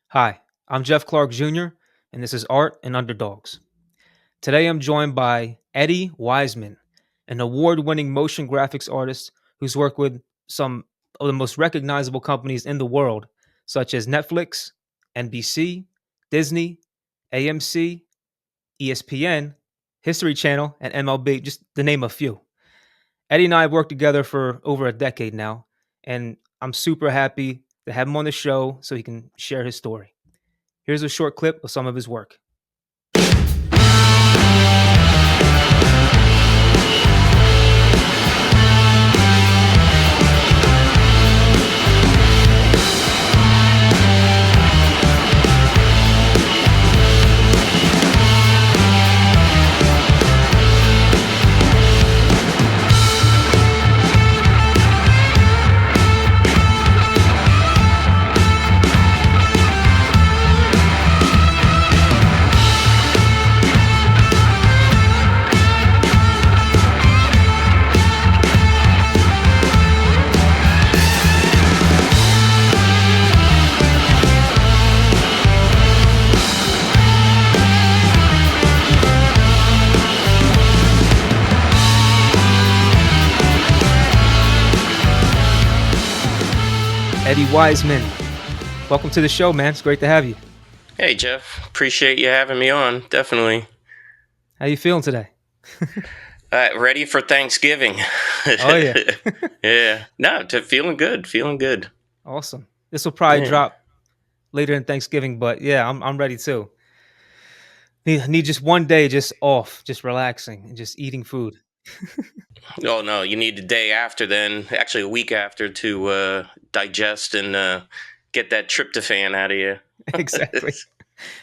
Hi, I'm Jeff Clark Jr., and this is Art and Underdogs. Today I'm joined by Eddie Wiseman, an award winning motion graphics artist who's worked with some of the most recognizable companies in the world, such as Netflix, NBC, Disney, AMC, ESPN, History Channel, and MLB, just to name a few. Eddie and I have worked together for over a decade now, and I'm super happy to have him on the show so he can share his story. Here's a short clip of some of his work. Eddie Wiseman, welcome to the show, man. It's great to have you. Hey, Jeff. Appreciate you having me on. Definitely. How you feeling today? Ready for Thanksgiving. Oh yeah, Yeah. No, feeling good. Feeling good. awesome. This will probably Yeah. drop later in Thanksgiving, but yeah, I'm ready too. Need just one day, just off, just relaxing and just eating food. Oh, no, you need the day after then, actually a week after to digest and get that tryptophan out of you. Exactly.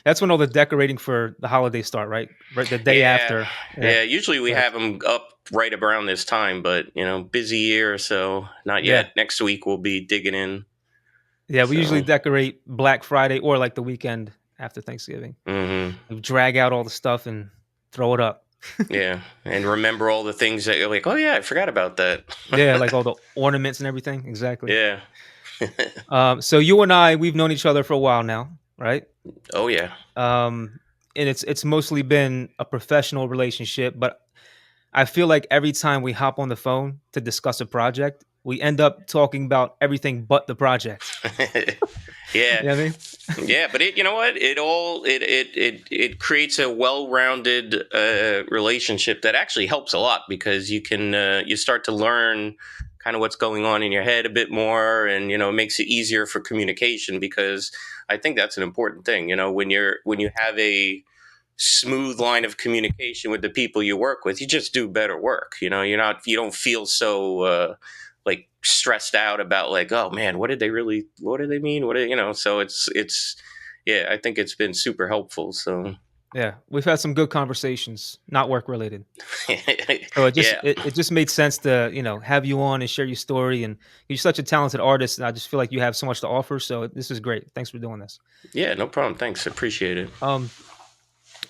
That's when all the decorating for the holidays start, right? Right, the day Yeah. after. Yeah, Yeah. Usually we right. have them up right around this time, but, busy year, so not Yeah, yet. Next week we'll be digging in. yeah. We usually So, decorate Black Friday or like the weekend after Thanksgiving. mhm. We drag out all the stuff and throw it up. Yeah, and remember all the things that you're like, oh yeah, I forgot about that. Yeah, like all the ornaments and everything. Exactly. Yeah. So you and I, we've known each other for a while now, right? Oh yeah. Um, and it's mostly been a professional relationship, but I feel like every time we hop on the phone to discuss a project, we end up talking about everything but the project. Yeah. You know what I mean? Yeah, but you know what? It creates a well-rounded relationship that actually helps a lot because you start to learn kind of what's going on in your head a bit more, and it makes it easier for communication because I think that's an important thing. When you have a smooth line of communication with the people you work with, you just do better work. You don't feel so like stressed out about like, oh man, what did they mean? So it's yeah, I think it's been super helpful. So Yeah, we've had some good conversations, not work related. So yeah. it just made sense to have you on and share your story. And you're such a talented artist, and I just feel like you have so much to offer. So this is great. Thanks for doing this. Yeah, no problem. Thanks. Appreciate it. Um,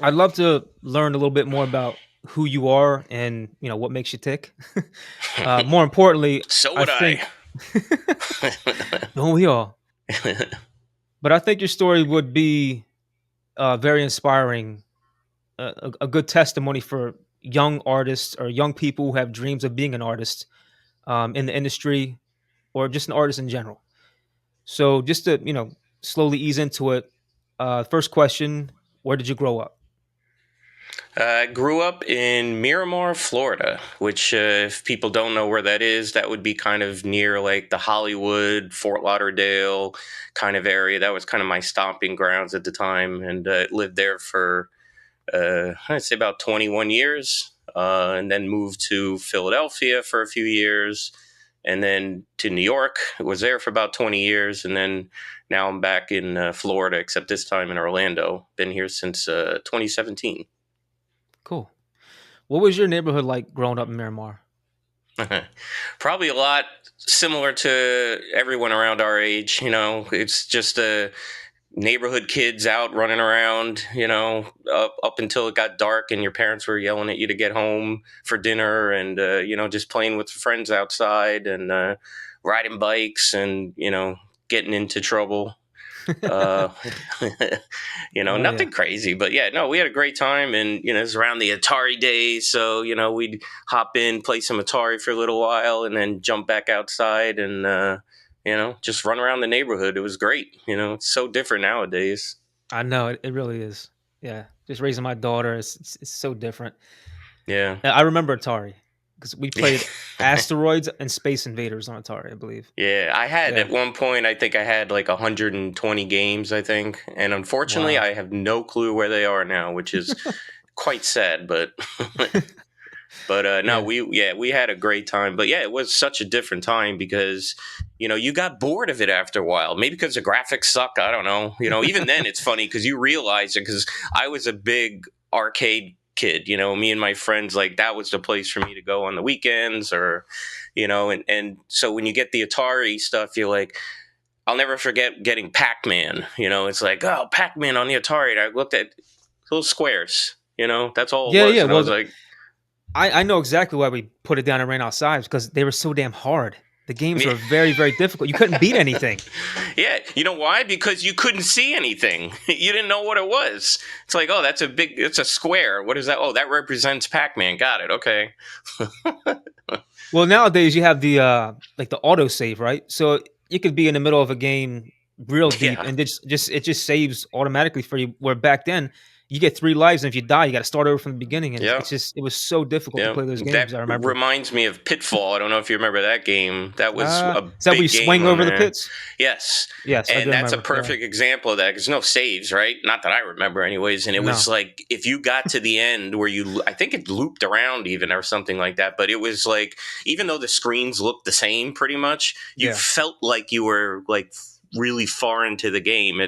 I'd love to learn a little bit more about who you are and what makes you tick. More importantly, So I would I. think don't we all? But I think your story would be very inspiring, a good testimony for young artists or young people who have dreams of being an artist in the industry or just an artist in general. So just to slowly ease into it. First question: where did you grow up? I grew up in Miramar, Florida, which, if people don't know where that is, that would be kind of near like the Hollywood, Fort Lauderdale kind of area. That was kind of my stomping grounds at the time, and lived there for I'd say about 21 years, and then moved to Philadelphia for a few years, and then to New York. Was there for about 20 years, and then now I'm back in Florida, except this time in Orlando. Been here since 2017. Cool. What was your neighborhood like growing up in Miramar? Probably a lot similar to everyone around our age. It's just neighborhood kids out running around, up until it got dark and your parents were yelling at you to get home for dinner, and, just playing with friends outside and riding bikes and, getting into trouble. Uh, Oh yeah. nothing crazy, but yeah, no, we had a great time, and it was around the Atari days, so we'd hop in, play some Atari for a little while, and then jump back outside and just run around the neighborhood. It was great. It's so different nowadays. I know it really is. Yeah, just raising my daughter is so different. Yeah. I remember Atari because we played Asteroids and Space Invaders on Atari, I believe. Yeah, I had Yeah. at one point. I think I had like 120 games. I think, and unfortunately, Wow. I have no clue where they are now, which is quite sad. But no, Yeah. we had a great time. But yeah, it was such a different time because you got bored of it after a while. Maybe because the graphics suck. I don't know. Even then, it's funny because you realize it. Because I was a big arcade kid. Me and my friends, like, that was the place for me to go on the weekends, or and so when you get the Atari stuff, you're like, I'll never forget getting Pac-Man. It's like, oh, Pac-Man on the Atari. And I looked at little squares. That's all it Yeah, was, yeah. and I Well, was like, I know exactly why we put it down and ran outside because they were so damn hard. The games yeah. were very, very difficult. You couldn't beat anything. Yeah, you know why? Because you couldn't see anything. You didn't know what it was. It's like, oh, it's a square. What is that? Oh, that represents Pac-Man. Got it. Okay. Well, nowadays you have the like the auto save, right? So you could be in the middle of a game real deep Yeah. and just it just saves automatically for you. Where back then you get 3 lives and if you die, you got to start over from the beginning, and Yeah. it's just it was so difficult to Yeah. play those That games. I remember. reminds me of Pitfall. I don't know if you remember that game. That was a Is that where you big game swing on over the there. pits? Yes. Yes, I do And that's a remember. Yeah. perfect example of that. There's no saves, right? Not that I remember, anyways. And it was No. like, if you got to the end where I think it looped around even or something like that, but it was like, even though the screens looked the same pretty much, you Yeah. felt like you were like really far into the game.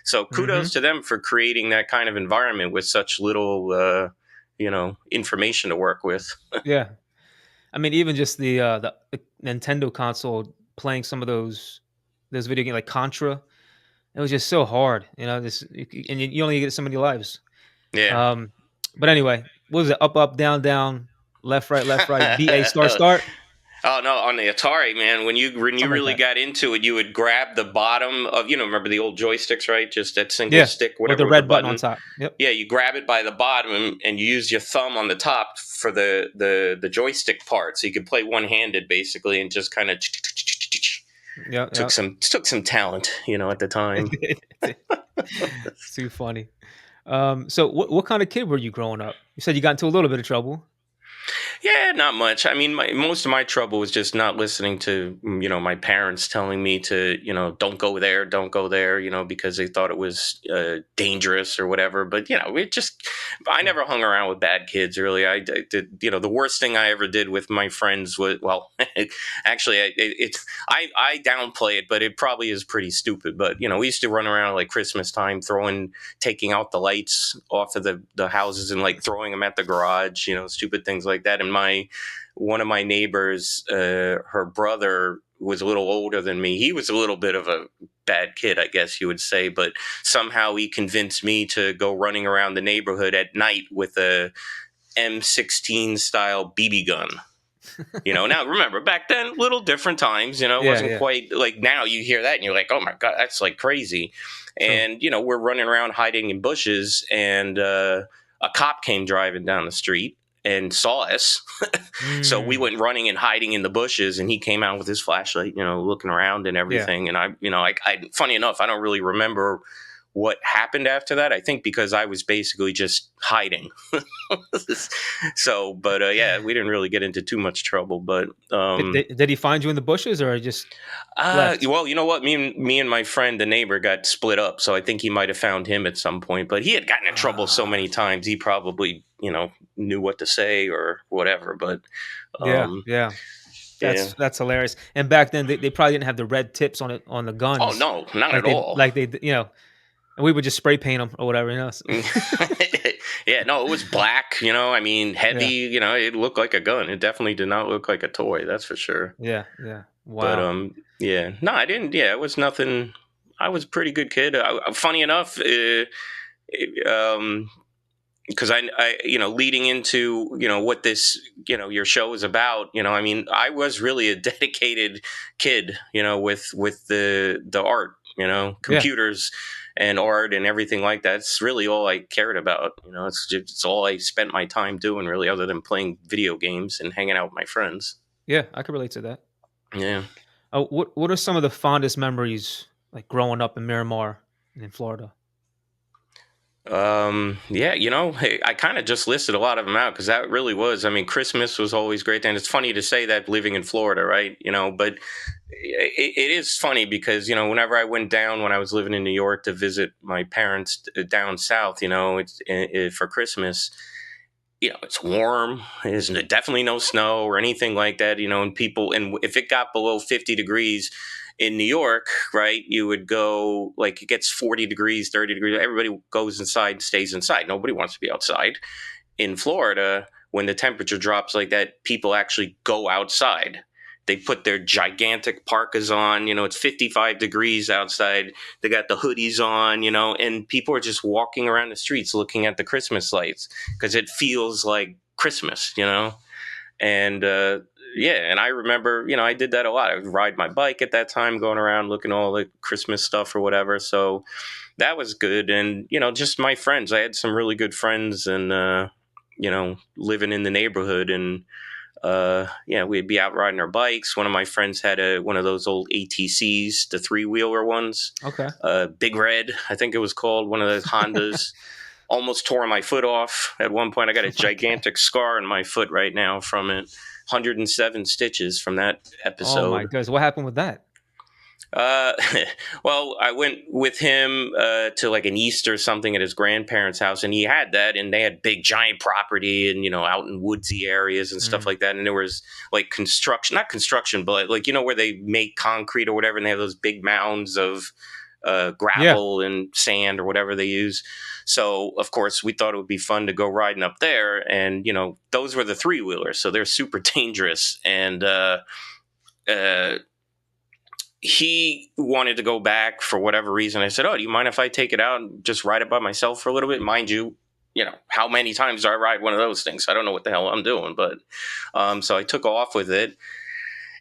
So kudos Hmm. to them for creating that kind of environment with such little, information to work with. Yeah. I mean, even just the Nintendo console playing some of those video games like Contra, it was just so hard. And you only get so many lives. Yeah. Um, but anyway, what was it? Up, up, down, down, left, right, B, A, start, start, Oh no, on the Atari, man, when you something like really that. got into it, you would grab the bottom of, remember the old joysticks, right? Just that single Yeah, stick, with whatever, the with the red button on button. top. Yep. Yeah, you grab it by the bottom and you use your thumb on the top for the joystick part, so you could play one handed basically, and just kind of Yep. Yep. took some talent, at the time. It's too funny. So what kind of kid were you growing up? You said you got into a little bit of trouble. Yeah, not much. I mean, most of my trouble was just not listening to, my parents telling me to, don't go there, don't go there, because they thought it was dangerous or whatever. But, I Yeah. never hung around with bad kids, really. I did, the worst thing I ever did with my friends was, well, actually, I downplay it, but it probably is pretty stupid. But, we used to run around like Christmas time, taking out the lights off of the houses and like throwing them at the garage, stupid things like that. And one of my neighbors, her brother was a little older than me. He was a little bit of a bad kid, I guess you would say, but somehow he convinced me to go running around the neighborhood at night with a M16 style BB gun. Now remember, back then, little different times. It Yeah. wasn't Yeah. quite like now. You hear that and you're like, oh my god, that's like crazy. True. And we're running around hiding in bushes, and a cop came driving down the street and saw us. So we Mm, went running and hiding in the bushes, and he came out with his flashlight, looking around and yeah. everything. And funny enough, I don't really remember what happened after that. I think because I was basically just hiding. So, but yeah, we didn't really get into too much trouble. But Did he find you in the bushes or just left? well, you know what? Me and my friend, the neighbor, got split up. So I think he might have found him at some point. But he had gotten in trouble so Ah. many times, he probably knew what to say or whatever. But Yeah. um, Yeah. yeah. That's hilarious. And back then they probably didn't have the red tips on it on the Oh guns no, not at all. like they and we would just spray paint them or whatever, Yeah, no, it was black. I mean, heavy. Yeah. It looked like a gun. It definitely did not look like a toy. That's for sure. Yeah. Yeah. But Wow. yeah, no, I didn't. Yeah, it was nothing. I was a pretty good kid. Funny enough, um, because leading into what this your show is about. I mean, I was really a dedicated kid. With the art. Yeah. computers and art and everything like that. It's really all I cared about. It's all I spent my time doing, really, other than playing video games and hanging out with my friends. Yeah, I can relate to that. Yeah. What are some of the fondest memories like growing up in Miramar and in Florida? Yeah, hey, I kind of just listed a lot of them out because that really was. I mean, Christmas was always great, and it's funny to say that living in Florida, right? But it is funny because whenever I went down when I was living in New York to visit my parents down south, for Christmas, it's warm. There's definitely no snow or anything like that, and if it got below 50 degrees in New York, right, you would go like it gets 40 degrees, 30 degrees. Everybody goes inside, stays inside. Nobody wants to be outside. In Florida, when the temperature drops like that, people actually go outside. They put their gigantic parkas on. It's 55 degrees outside. They got the hoodies on, and people are just walking around the streets looking at the Christmas lights because it feels like Christmas, And yeah, and I remember, I did that a lot. I would ride my bike at that time, going around looking at all the Christmas stuff or whatever. So that was good. And, just my friends. I had some really good friends and, living in the neighborhood. And yeah, we'd be out riding our bikes. One of my friends had one of those old ATCs, the three-wheeler ones, Okay. Big Red, I think it was called, one of those Hondas. Almost tore my foot off at one point. I got a Oh my god. gigantic scar in my foot right now from it. 107 stitches from that Oh my episode. goodness. What happened with that? Uh, well, I went with him to like an Easter or something at his grandparents' house, and he had that, and they had big, giant property, and out in woodsy areas and stuff Mm. like that. And there was like construction, not construction, but like where they make concrete or whatever, and they have those big mounds of Yeah. gravel and sand or whatever they use. So, of course, we thought it would be fun to go riding up there, and those were the three wheelers, so they're super dangerous, and uh, he wanted to go back for whatever reason. I said, "Oh, do you mind if I take it out and just ride it by myself for a little bit?" Mind you, how many times do I ride one of those things? I don't know what the hell I'm doing, but so I took off with it,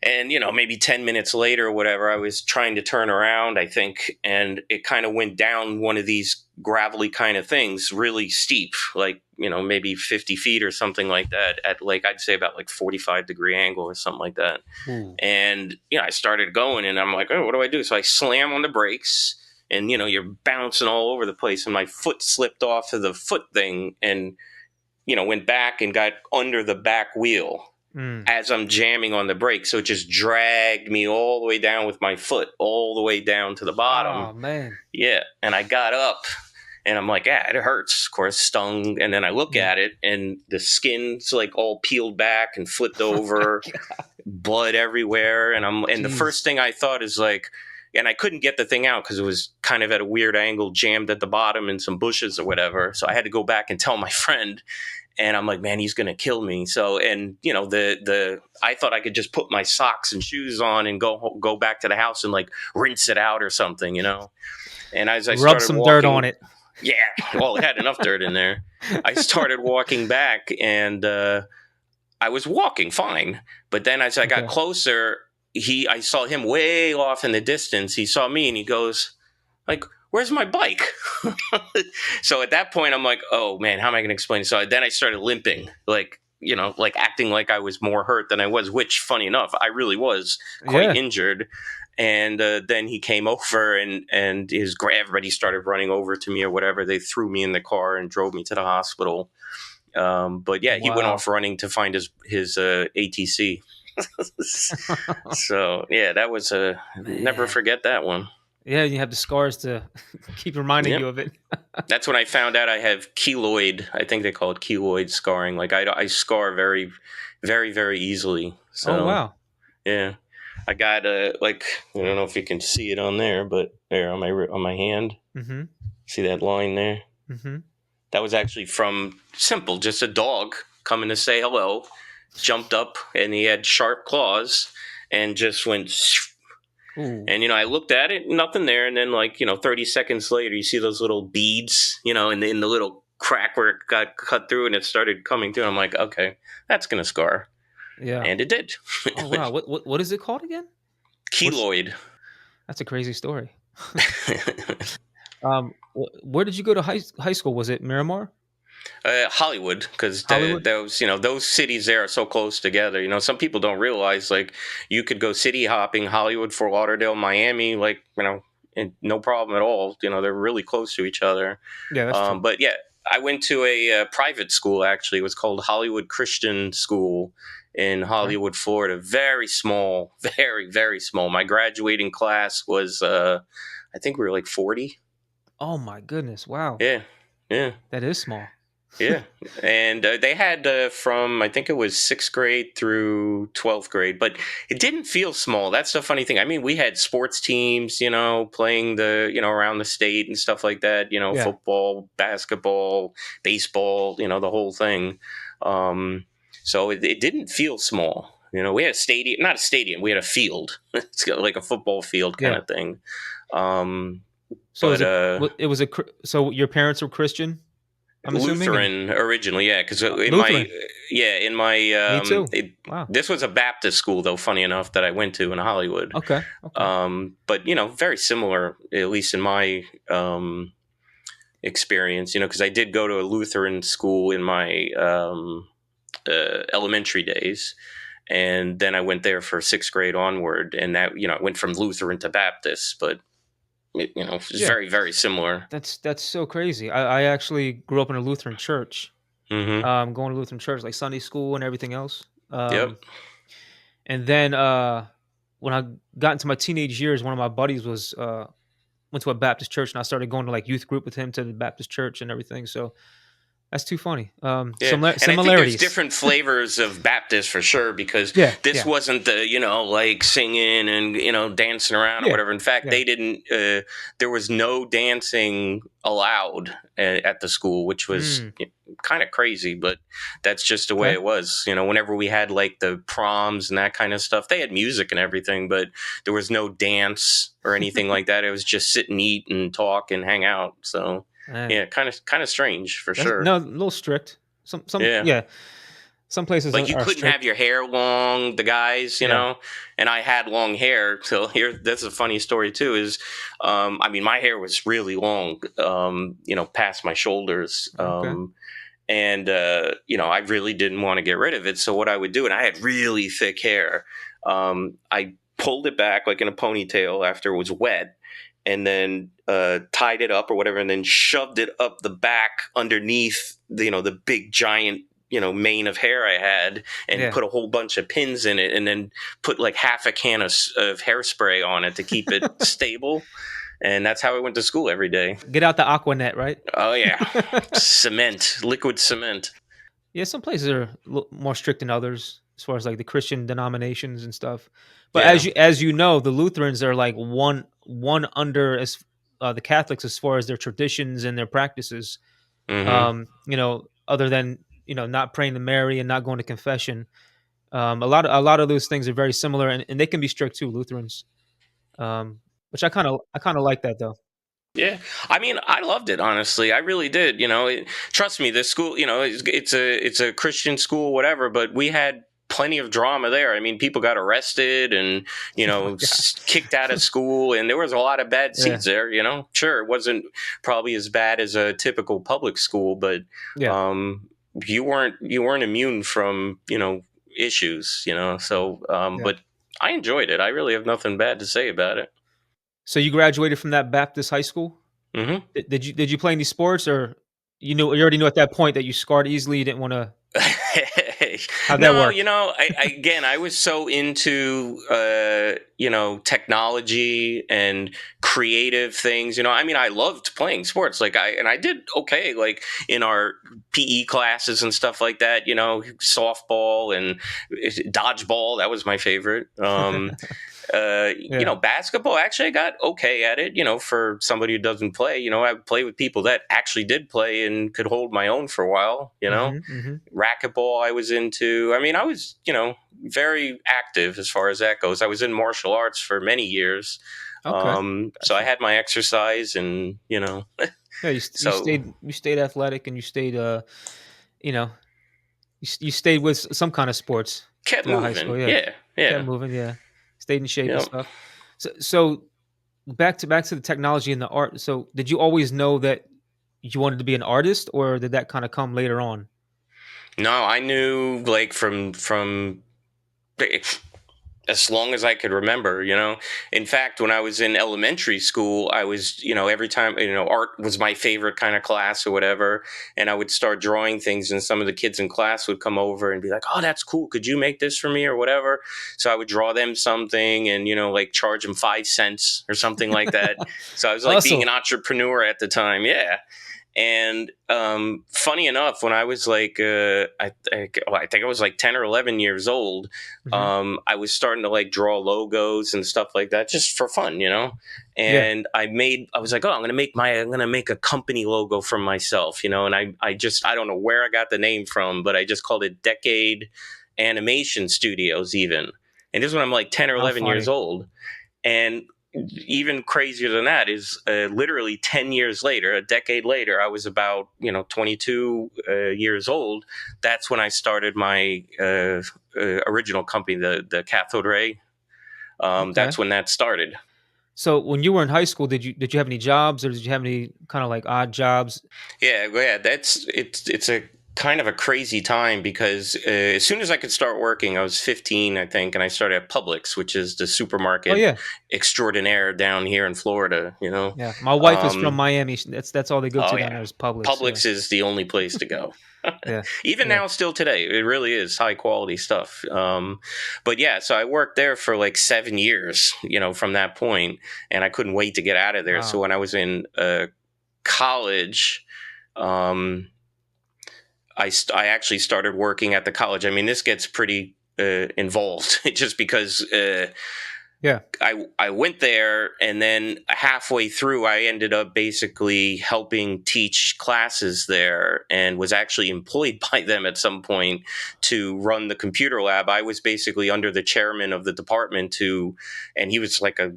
and maybe 10 minutes later or whatever, I was trying to turn around, I think, and it kind of went down one of these gravelly kind of things, really steep, like maybe 50 feet or something like that, at like I'd say about like 45-degree angle or something like that. Ooh. And I started going, and I'm like, oh, what do I do? So I slam on the brakes, and you're bouncing all over the place, and my foot slipped off of the foot thing, and went back and got under the back wheel Mm. as I'm jamming on the brake. So it just dragged me all the way down with my foot, all the way down to the bottom. Oh man. Yeah. And I got up, and I'm like, it hurts. Of course, stung. And then I look Yeah. at it, and the skin's like all peeled back and flipped Oh my over, god. blood everywhere. And the first Jeez. thing I thought is like, and I couldn't get the thing out because it was kind of at a weird angle, jammed at the bottom in some bushes or whatever. So I had to go back and tell my friend, and I'm like, man, he's gonna kill me. So, and the I thought I could just put my socks and shoes on and go back to the house and like rinse it out or something. And as I Rub started some dirt on walking, it. yeah, well, it had enough dirt in there. I started walking back, and I was walking fine, but then as I got Okay. closer, I saw him way off in the distance. He saw me, and he goes, like, where's my bike? So at that point, I'm like, oh man, how am I going to explain it? So then I started limping, like, like acting like I was more hurt than I was, which, funny enough, I really was quite Yeah. injured. And then he came over, and everybody started running over to me or whatever. They threw me in the car and drove me to the hospital. But yeah, he went Wow. off running to find his ATC. So yeah, that was a never Man. forget that one. Yeah, you have the scars to keep reminding Yep. you of it. That's when I found out I have keloid. I think they call it keloid scarring. Like I scar very, very, very easily. Oh So wow. yeah, I got like I don't know if you can see it on there, but there on my hand. Mm-hmm. See that line there? Mm-hmm. That was actually from simple, just a dog coming to say hello. Jumped up, and he had sharp claws, and just went. Ooh. And I looked at it, nothing there. And then, like 30 seconds later, you see those little beads, in the little crack where it got cut through, and it started coming through. I'm like, okay, that's gonna scar, Yeah. and it did. Oh wow. What is it called again? What's Keloid. That's a crazy story. Where did you go to high school? Was it Miramar, Hollywood, because Hollywood? those those cities there are so close together. Some people don't realize, like, you could go city hopping, Hollywood, Fort Lauderdale, Miami, like, and no problem at all. They're really close to each other. Yeah, that's true. But yeah, I went to a, private school. Actually, it was called Hollywood Christian School in Okay. Hollywood, Florida. Very small, very very small. My graduating class was, I think we were like 40. Oh my goodness! Wow, Yeah, yeah. that is small. Yeah, and they had, from, I think it was sixth grade through 12th grade, but it didn't feel small. That's the funny thing. I mean, we had sports teams, playing around the state and stuff like that. Yeah. Football, basketball, baseball, the whole thing. Um, so it didn't feel small. We had a stadium, not a stadium. We had a field. It's got like a football field kind Yeah. of thing. Um, So but it was so your parents were Christian, I'm assuming, and Lutheran originally, yeah, because in my Lutheran. yeah, in my Me too. Wow. this was a Baptist school, though. Funny enough, that I went to in Hollywood. Okay. Okay. But very similar, at least in my experience. Because I did go to a Lutheran school in my elementary days, and then I went there for sixth grade onward, and that I went from Lutheran to Baptist, but it's Yeah. very very similar. That's so crazy. I actually grew up in a Lutheran church. Mm-hmm. Going to Lutheran church, like Sunday school and everything else. Yep. And then when I got into my teenage years, one of my buddies was went to a Baptist church, and I started going to like youth group with him to the Baptist church and everything. So that's too funny. Yeah, and I think there's Similarities. different flavors of Baptist for sure, because Yeah. this Yeah. wasn't the like singing and dancing around or Yeah. whatever. In fact, Yeah. they didn't. There was no dancing allowed at the school, which was Mm, kind of crazy, but that's just the way okay. it was. Whenever we had like the proms and that kind of stuff, they had music and everything, but there was no dance or anything like that. It was just sit and eat and talk and hang out. So Man, yeah, kind of strange for that's sure. no a little strict. Some Yeah. yeah. Some places Like, you are couldn't have strict. your hair long, the guys, Yeah. and I had long hair. So here, that's a funny story too. Is, I mean, my hair was really long, past my shoulders, Okay. and I really didn't want to get rid of it. So what I would do, and I had really thick hair, I pulled it back like in a ponytail after it was wet, and then tied it up or whatever, and then shoved it up the back underneath the big giant mane of hair I had, and Yeah. put a whole bunch of pins in it, and then put like half a can of hairspray on it to keep it stable. And that's how I went to school every day. Get out the Aquanet, right? Oh yeah, cement, liquid cement. Yeah, some places are more strict than others as far as like the Christian denominations and stuff. But Yeah. as you know, the Lutherans are like one under as the Catholics as far as their traditions and their practices. Mm-hmm. Other than not praying to Mary and not going to confession. A lot of those things are very similar, and they can be strict too, Lutherans. Which I kind of like that though. Yeah, I mean, I loved it, honestly. I really did. Trust me, the school, it's a Christian school, whatever. But we had plenty of drama there. I mean, people got arrested and Oh my god. kicked out of school, and there was a lot of bad Yeah. seeds there. Sure, it wasn't probably as bad as a typical public school, but Yeah. um, you weren't immune from issues. So, Yeah. but I enjoyed it. I really have nothing bad to say about it. So you graduated from that Baptist high school? Hmm. Did you play any sports, or you already knew at that point that you scarred easily, you didn't wanna how'd that No, work? again, I was so into technology and creative things. I mean, I loved playing sports. Like, I did okay, like in our PE classes and stuff like that. Softball and dodgeball. That was my favorite. Yeah. Basketball, actually, I got okay at it. For somebody who doesn't play, I would play with people that actually did play and could hold my own for a while. Mhm, mhm. Racquetball I was into. I mean, I was, very active as far as that goes. I was in martial arts for many years. Okay. So I Gotcha. had my exercise, and, Yeah, so you stayed athletic, and you stayed, you know, you stayed with some kind of sports kept throughout high moving. school, yeah. Yeah. Kept Yeah. moving, yeah. Stayed in shape and Yep. stuff. So back to the technology and the art. So, did you always know that you wanted to be an artist, or did that kind of come later on? No, I knew like from as long as I could remember, you know. In fact, when I was in elementary school, I was, you know, every time, you know, art was my favorite kind of class or whatever. And I would start drawing things, and some of the kids in class would come over and be like, oh, that's cool. Could you make this for me or whatever? So I would draw them something and, you know, like charge them 5 cents or something like that. So I was like being an Hustle. entrepreneur at the time. Yeah. And funny enough, when I was like, I think I was like 10 or 11 years old, Hmm. I was starting to like draw logos and stuff like that just for fun, you know. Yeah. And I was like, oh, I'm gonna make a company logo for myself, you know. And I don't know where I got the name from, but I just called it Decade Animation Studios, even. And this is when I'm like 10 or How 11 years funny. old. And even crazier than that is literally 10 years later, a decade later, I was about, you know, 22 years old. That's when I started my original company, the cathode ray. Okay. That's when that started. So, when you were in high school, did you have any jobs, or did you have any kind of like odd jobs? Yeah, that's it's a kind of a crazy time because as soon as I could start working, I was 15, I think, and I started at Publix, which is the Oh supermarket yeah, extraordinaire down here in Florida. You know, yeah. My wife is from um, Miami. That's all they go oh to down yeah, there is Publix. Yeah, Publix is the only place to go. yeah, Even yeah. now, still today, it really is high quality stuff. But yeah, so I worked there for like 7 years, you know, from that point, and I couldn't wait to get out of there. So Wow. when I was in college, um, I actually started working at the college. I mean, this gets pretty involved just because Yeah. I went there, and then halfway through, I ended up basically helping teach classes there, and was actually employed by them at some point to run the computer lab. I was basically under the chairman of the department and he was like a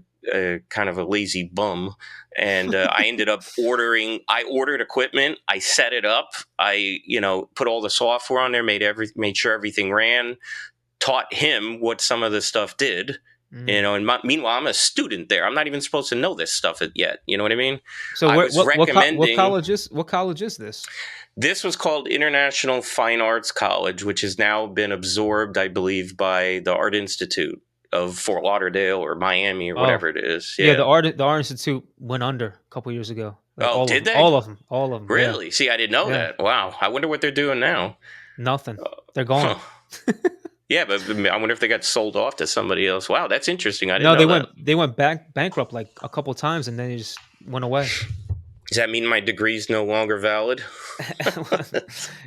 kind of a lazy bum. And I ordered equipment, I set it up, I, you know, put all the software on there, made sure everything ran, taught him what some of the stuff did, you Mm. know. And meanwhile, I'm a student there. I'm not even supposed to know this stuff yet. You know what I mean? So, I where, was what recommending. college is this? This was called International Fine Arts College, which has now been absorbed, I believe, by the Art Institute of Fort Lauderdale or Miami or Oh, whatever it is. yeah. Yeah. The Art Institute went under a couple years ago. Like Oh, all of did them, they? all of them, all of them. Yeah, Really? See, I didn't know yeah. that. Wow. I wonder what they're doing now. Nothing. They're gone. Huh. Yeah, but I wonder if they got sold off to somebody else. Wow, that's interesting. I didn't No, know that. they went bankrupt like a couple times, and then they just went away. Does that mean my degree's no longer valid?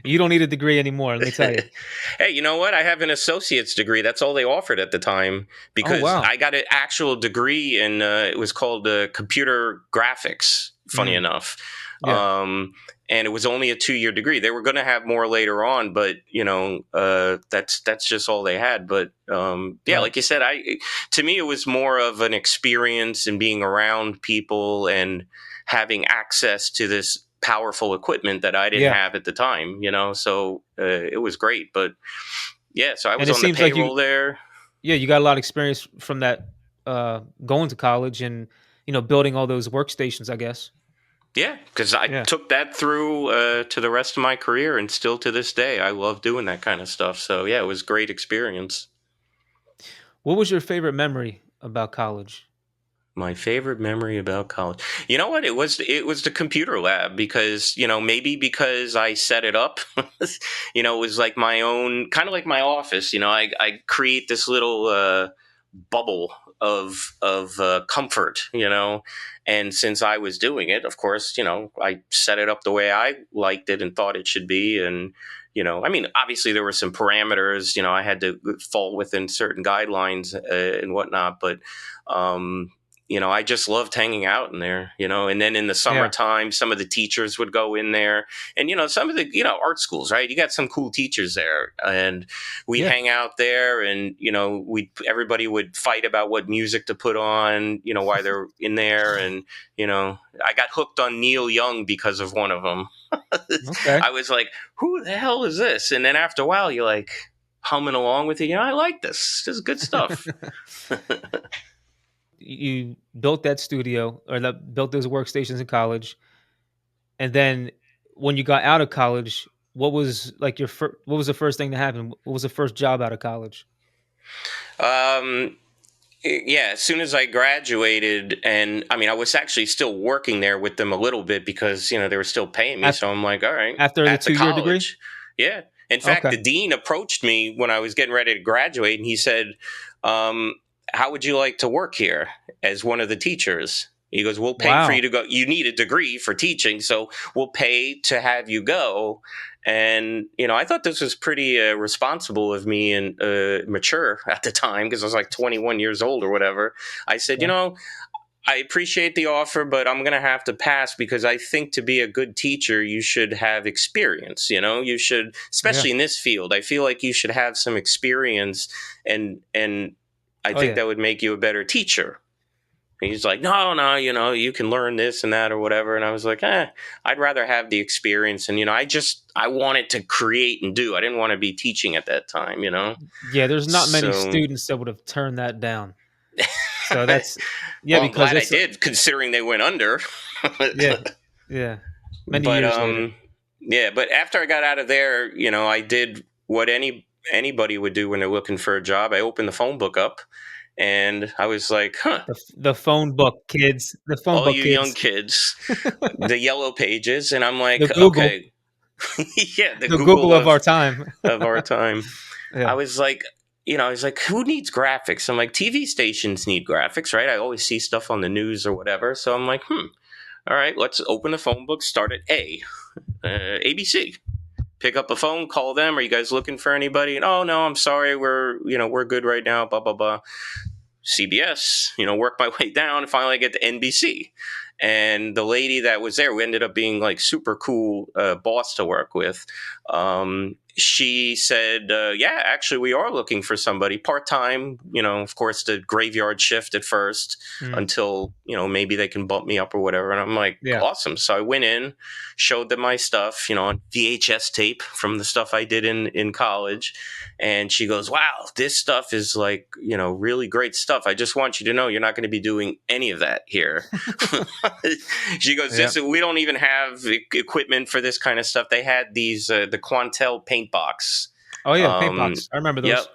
You don't need a degree anymore. Let me tell you. Hey, you know what? I have an associate's degree. That's all they offered at the time Oh because wow. I got an actual degree in it was called computer graphics. Funny Mm, enough, yeah. um, and it was only a 2 year degree. They were going to have more later on, but you know that's just all they had. But yeah, Right. like you said, I to me it was more of an experience and being around people and having access to this powerful equipment that I didn't Yeah. have at the time, you know. So it was great. But yeah, so I And was it on the seems like payroll there. you got a lot of experience from that, going to college and building all those workstations. I guess. Yeah, because I Yeah. took that through to the rest of my career, and still to this day, I love doing that kind of stuff. So yeah, it was a great experience. What was your favorite memory about college? My favorite memory about college. You know what? It was the computer lab because, you know, maybe because I set it up. You know, it was like my own kind of like my office. You know, I create this little bubble of comfort, you know. And since I was doing it, of course, you know, I set it up the way I liked it and thought it should be. And you know, I mean, obviously there were some parameters. You know, I had to fall within certain guidelines and whatnot, but um, you know, I just loved hanging out in there, you know. And then in the Yeah. summertime, some of the teachers would go in there, and you know, some of the, you know, art schools, right? You got some cool teachers there, and we'd Yeah. hang out there, and you know, we everybody would fight about what music to put on, you know, while they're in there. And you know, I got hooked on Neil Young because of one of them. Okay. I was like, who the hell is this? And then after a while, you're like humming along with it. You know, I like this. This is good stuff. you built that studio or built those workstations in college, and then when you got out of college, what was like what was the first thing that happened? What was the first job out of college? Um, yeah, as soon as I graduated, and I mean, I was actually still working there with them a little bit because they were still paying me. After So I'm like, all right, after the at the 2 year degree? college, yeah. In fact, Okay. the dean approached me when I was getting ready to graduate, and he said, um, "How would you like to work here as one of the teachers?" He goes, "We'll pay for you Wow. to go. You need a degree for teaching, so we'll pay to have you go." And I thought this was pretty responsible of me and mature at the time because I was like 21 years old or whatever. I said, Okay. I appreciate the offer, but I'm going to have to pass because I think to be a good teacher, you should have experience. You should, Yeah. especially in this field, I feel like you should have some experience, and I Oh think yeah. that would make you a better teacher. And he's like, no, no, you can learn this and that or whatever. And I was like, I'd rather have the experience. And, I wanted to create and do. I didn't want to be teaching at that time. Yeah, there's not many So, students that would have turned that down. So that's yeah, well, I'm because glad I it's did considering they went under. yeah, yeah, many But years later. yeah, but after I got out of there, I did what anybody would do when they're looking for a job. I opened the phone book up and I was like, huh, The phone book, kids. The phone all book, you young kids. kids, the yellow pages, and I'm The like, Google, okay, yeah, the the Google Google of our time. of our time. I Yeah, was like, I was like, who needs graphics? I'm like, TV stations need graphics, right? I always see stuff on the news or whatever. So I'm like, all right, let's open the phone book, start at ABC. Pick up a phone, call them. Are you guys looking for anybody? And, oh no, I'm sorry, we're good right now. Blah blah blah. CBS, work my way down and finally I get to NBC. And the lady that was there, who ended up being like super cool boss to work with, she said, yeah, actually, we are looking for somebody part time, of course, the graveyard shift at first mm, until, maybe they can bump me up or whatever. And I'm like, yeah. awesome. So I went in, showed them my stuff, on VHS tape from the stuff I did in college, and she goes, wow, this stuff is like, really great stuff. I just want you to know you're not going to be doing any of that here. She goes, Yeah. we don't even have equipment for this kind of stuff. They had these, the Quantel paint box. Oh yeah, paint Um, box. I remember yep. those.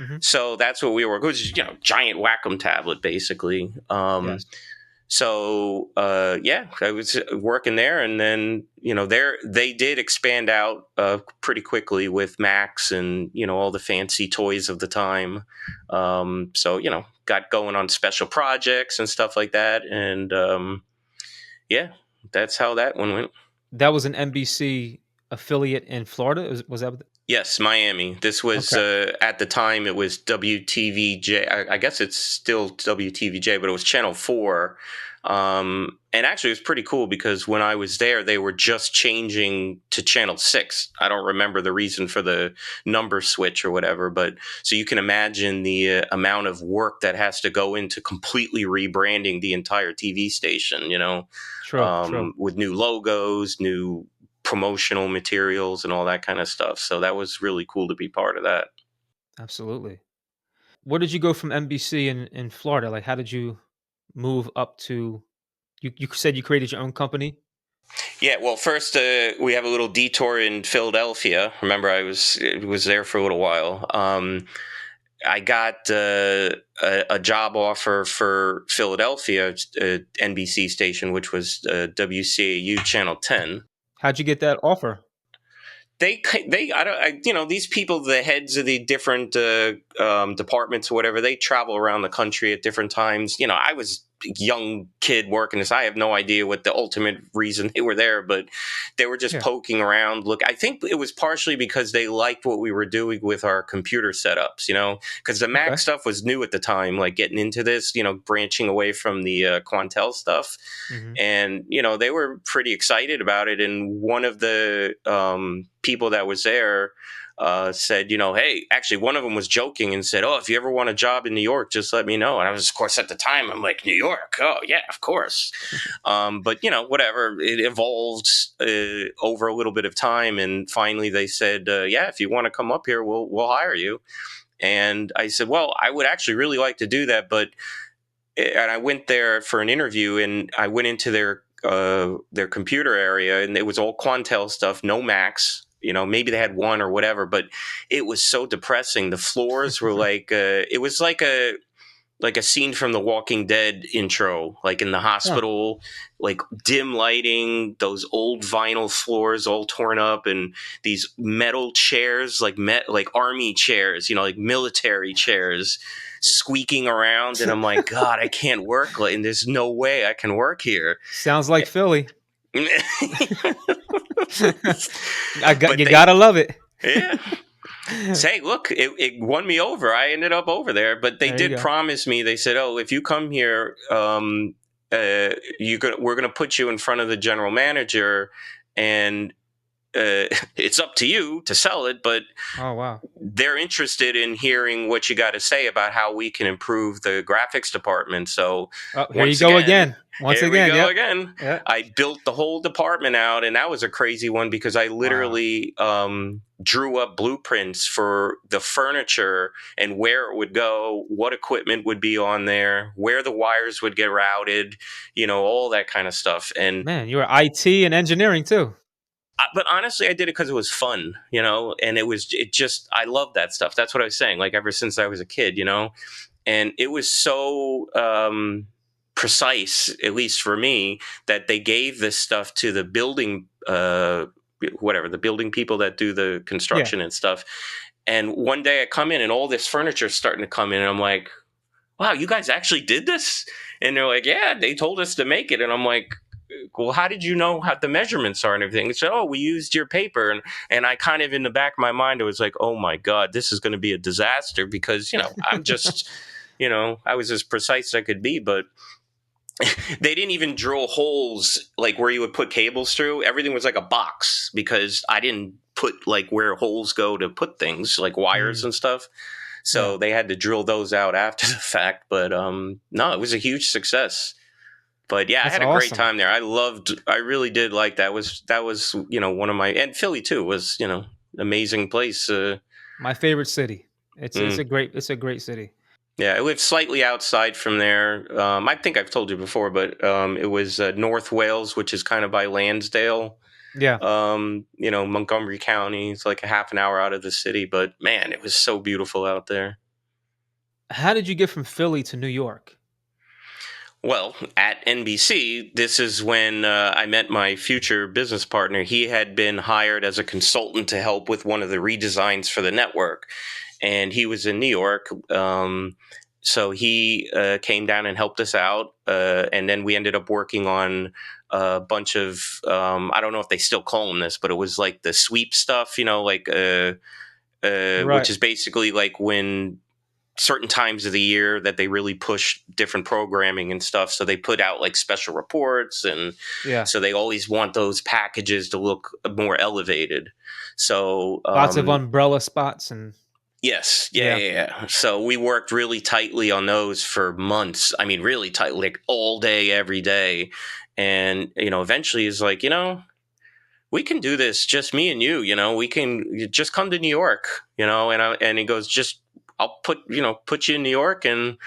Hmm. So that's what we were, it was, giant Wacom tablet, basically. Yes. Yeah, I was working there, and then they did expand out pretty quickly with Macs and all the fancy toys of the time. So got going on special projects and stuff like that, and yeah, that's how that one went. That was an NBC affiliate in Florida. Was that? Yes, Miami. This was Okay. at the time it was WTVJ. I guess it's still WTVJ, but it was Channel 4. And actually, it was pretty cool because when I was there, they were just changing to Channel 6. I don't remember the reason for the number switch or whatever, but so you can imagine the amount of work that has to go into completely rebranding the entire TV station, True. True. with new logos, new promotional materials and all that kind of stuff. So that was really cool to be part of that. Absolutely. Where did you go from NBC in Florida? Like, how did you move up to? You said you created your own company. Yeah, well, first we have a little detour in Philadelphia. Remember, I was there for a little while. I got a job offer for Philadelphia NBC station, which was WCAU Channel 10. How'd you get that offer? They I don't these people, the heads of the different departments or whatever, they travel around the country at different times. I was a young kid working this. I have no idea what the ultimate reason they were there, but they were just Yeah. poking around. Look, I think it was partially because they liked what we were doing with our computer setups, because the Mac Okay. stuff was new at the time, like getting into this, branching away from the Quantel stuff. Hmm. And they were pretty excited about it. And one of the people that was there said, hey, actually, one of them was joking and said, oh, if you ever want a job in New York, just let me know. And I was, of course, at the time, I'm like, New York? Oh, yeah, of course. But whatever, it evolved over a little bit of time, and finally they said, yeah, if you want to come up here, we'll hire you. And I said, well, I would actually really like to do that, but and I went there for an interview, and I went into their computer area, and it was all Quantel stuff, no Macs. You know, maybe they had one or whatever, but it was so depressing. The floors were like it was like a scene from the Walking Dead intro, like in the Huh. hospital, like dim lighting, those old vinyl floors all torn up, and these metal chairs, like army chairs, you know, like military chairs, squeaking around. And I'm like, God, I can't work, and there's no way I can work here. Sounds like Philly. You But gotta love it. yeah. Say, look, it won me over. I ended up over there, but they There you did go. promise me. They said, "Oh, if you come here, we're going to put you in front of the general manager, and it's up to you to sell it, but Oh wow. they're interested in hearing what you got to say about how we can improve the graphics department." So Oh, here you once go again, again. Once here we again. go Yep. again. Yep. I built the whole department out, and that was a crazy one because I Wow. literally drew up blueprints for the furniture and where it would go, what equipment would be on there, where the wires would get routed, you know, all that kind of stuff. And Man, you were IT and engineering too. but honestly, I did it because it was fun, you know, and it just, I love that stuff. That's what I was saying, like ever since I was a kid, you know, and it was so precise, at least for me, that they gave this stuff to the building, whatever, the building people that do the Yeah. construction and stuff. And one day I come in and all this furniture is starting to come in, and I'm like, wow, you guys actually did this? And they're like, yeah, they told us to make it. And I'm like, well, how did you know how the measurements are and everything? They said, oh, we used your paper. And I kind of, in the back of my mind, I was like, oh my God, this is going to be a disaster because, you know, I'm just, you know, I was as precise as I could be, but they didn't even drill holes like where you would put cables through. Everything was like a box because I didn't put like where holes go to put things like wires Mm, and stuff. yeah. So they had to drill those out after the fact. But no, it was a huge success. But yeah, I That's had a great awesome. time there. I really did like that was, you know, one of my, and Philly too was, you know, amazing place. My favorite city. Mm, It's a great city. yeah, I lived slightly outside from there. I think I've told you before, but it was North Wales, which is kind of by Lansdale. Yeah. You know, Montgomery County. It's like a half an hour out of the city, but man, it was so beautiful out there. How did you get from Philly to New York? Well, at NBC, this is when I met my future business partner. He had been hired as a consultant to help with one of the redesigns for the network, and he was in New York. So he came down and helped us out, and then we ended up working on a bunch of I don't know if they still call them this, but it was like the sweep stuff, you know, like which Right. is basically like when certain times of the year that they really push different programming and stuff. So they put out like special reports, and Yeah. so they always want those packages to look more elevated. So Lots of umbrella spots and yes, yeah, yeah. yeah, yeah. So we worked really tightly on those for months. I mean, really tight, like all day, every day. And you know, eventually, is like, you know, we can do this, just me and you. You know, we can, you just come to New York. You know, and he goes, just I'll put you in New York, and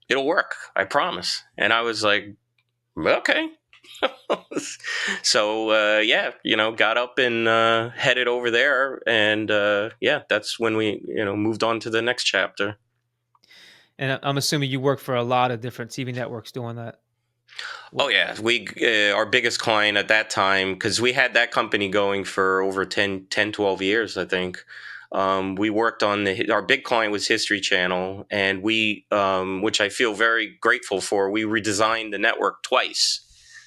it'll work. I promise. And I was like, okay. So yeah, you know, got up and headed over there, and yeah, that's when we, you know, moved on to the next chapter. And I'm assuming you work for a lot of different TV networks doing that. Oh What? yeah, we our biggest client at that time, because we had that company going for over 12 years, I think. We worked on our big client was History Channel, and we, which I feel very grateful for, we redesigned the network twice.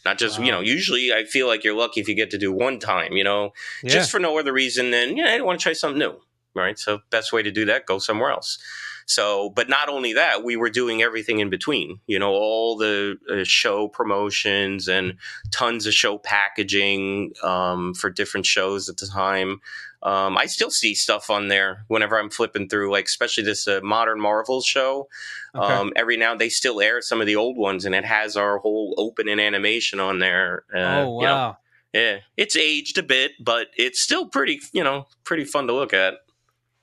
Not just, you know, Wow. usually I feel like you're lucky if you get to do one time, you know, just Yeah. for no other reason than, yeah, I want to try something new, right? So best way to do that, go somewhere else. So, but not only that, we were doing everything in between, you know, all the show promotions and tons of show packaging for different shows at the time. I still see stuff on there whenever I'm flipping through, like especially this Modern Marvels show. Okay. Every now they still air some of the old ones, and it has our whole opening animation on there. Oh You know, wow. yeah, it's aged a bit, but it's still pretty, you know, pretty fun to look at.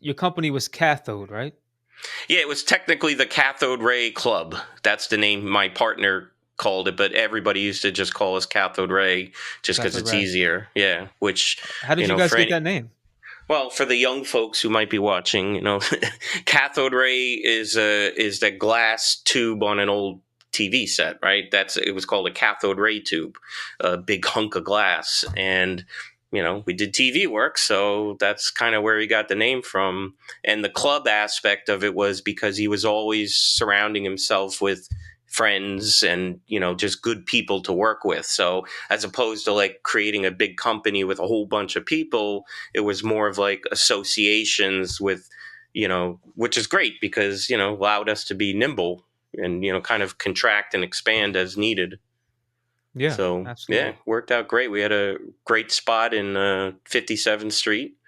Your company was Cathode, right? Yeah, it was technically the Cathode Ray Club. That's the name my partner called it, but everybody used to just call us Cathode Ray just because Cathode it's Ray. easier. Yeah, which, How did you guys for get any, that name? well, for the young folks who might be watching, cathode ray is that glass tube on an old TV set, right? It was called a cathode ray tube, a big hunk of glass, and we did TV work, so that's kind of where he got the name from. And the club aspect of it was because he was always surrounding himself with friends and just good people to work with. So as opposed to like creating a big company with a whole bunch of people, it was more of like associations with, which is great because, allowed us to be nimble and, kind of contract and expand as needed. Yeah, So, yeah, absolutely. worked out great. We had a great spot in 57th Street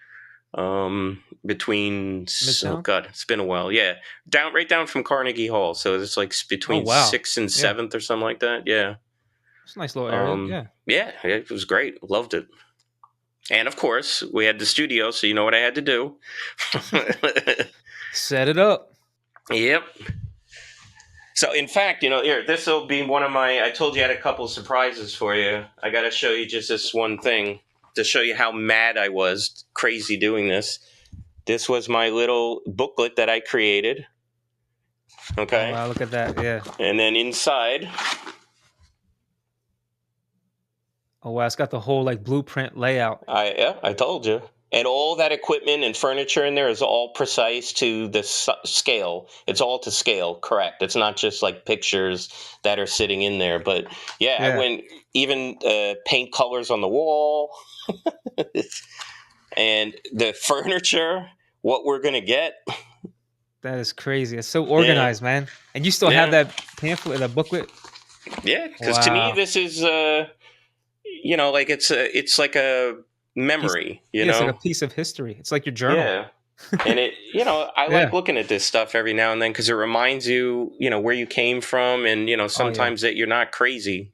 between, oh Midtown. God, it's been a while. Yeah. Right down from Carnegie Hall. So it's like Oh between wow. 6th and Yeah, 7th or something like that. Yeah. it's a nice little area. Yeah. Yeah, it was great. Loved it. And of course, we had the studio, so you know what I had to do. Set it up. Yep. So, in fact, here, this will be one of my. I told you I had a couple of surprises for you. I got to show you just this one thing to show you how mad I was, crazy doing this. This was my little booklet that I created. Oh Okay. wow, look at that. Yeah. And then inside, Oh wow, it's got the whole like blueprint layout. I told you. And all that equipment and furniture in there is all precise to the scale. It's all to scale, correct. It's not just like pictures that are sitting in there. But yeah, I Yeah, went even paint colors on the wall and the furniture, what we're going to get. that is crazy. It's so Yeah, organized, man. And you still have yeah, that pamphlet, that booklet. yeah. Because to me, Wow. this is, like it's like a Piece. memory, Yeah, it's like a piece of history. It's like your journal. Yeah. And I Yeah. like looking at this stuff every now and then because it reminds you, where you came from, and Oh yeah. sometimes that you're not crazy.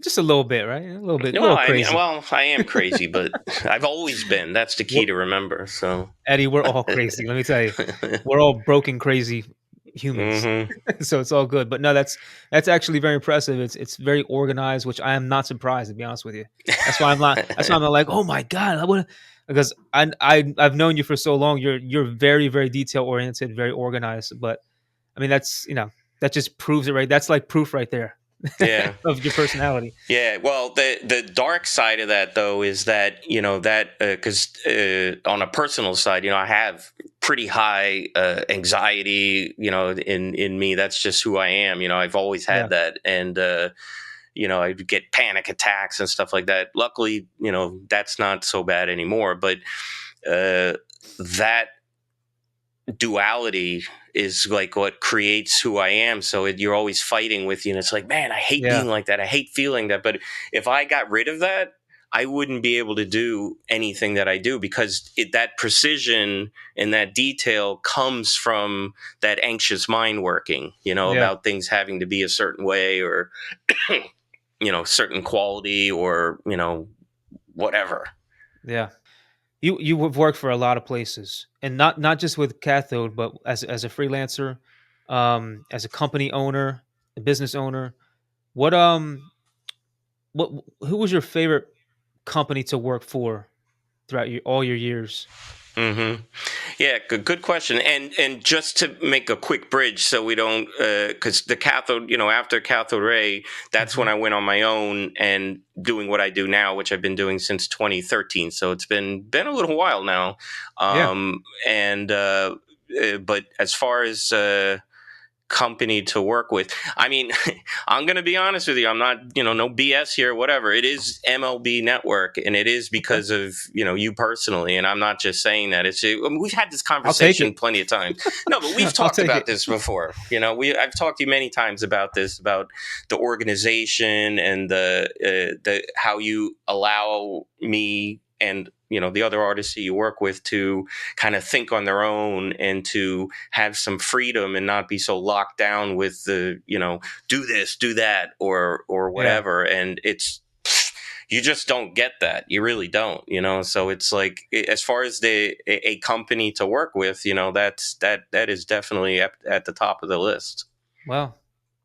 Just a little bit, right? A little bit, a Well, little I mean, crazy. well, I am crazy, but I've always been. That's the We're, key to remember. So, Eddie, we're all crazy. Let me tell you, we're all broken, crazy humans. hmm So it's all good. But no, that's actually very impressive. It's very organized, which I am not surprised to be honest with you. That's why I'm not. That's why I'm not like, oh my god, I would, because I've known you for so long. You're very very detail oriented, very organized. But I mean, that's that just proves it, right? That's like proof right there yeah. of your personality. Yeah, well, the dark side of that though is that that because on a personal side, I have pretty high anxiety. In me, that's just who I am. I've always Yeah, had that, and I get panic attacks and stuff like that. Luckily, that's not so bad anymore. But that duality is like what creates who I am. So you're always fighting with you. And it's like, man, I hate yeah, being like that. I hate feeling that. But if I got rid of that, I wouldn't be able to do anything that I do because that precision and that detail comes from that anxious mind working, yeah, about things having to be a certain way or, certain quality or, whatever. yeah. You have worked for a lot of places, and not just with Cathode, but as a freelancer, as a company owner, a business owner. What what who was your favorite company to work for throughout all your years? hmm Yeah, good question. And just to make a quick bridge, so we don't, because the cathode, after cathode ray, that's when Hmm. I went on my own and doing what I do now, which I've been doing since 2013. So it's been a little while now. Yeah, And but as far as company to work with. I mean, I'm going to be honest with you. I'm not, no BS here, whatever. It is MLB Network, and it is okay, because of, you personally. And I'm not just saying that. We've had this I'll take conversation it. plenty of times. No, but we've I'll talked take about it. this before. I've talked to you many times about this, about the organization and the how you allow me and the other artists that you work with to kind of think on their own and to have some freedom and not be so locked down with the do this, do that, or Yeah, whatever. And it's you just don't get that. You really don't, so it's like, as far as a company to work with, that is definitely at the top of the list. Well,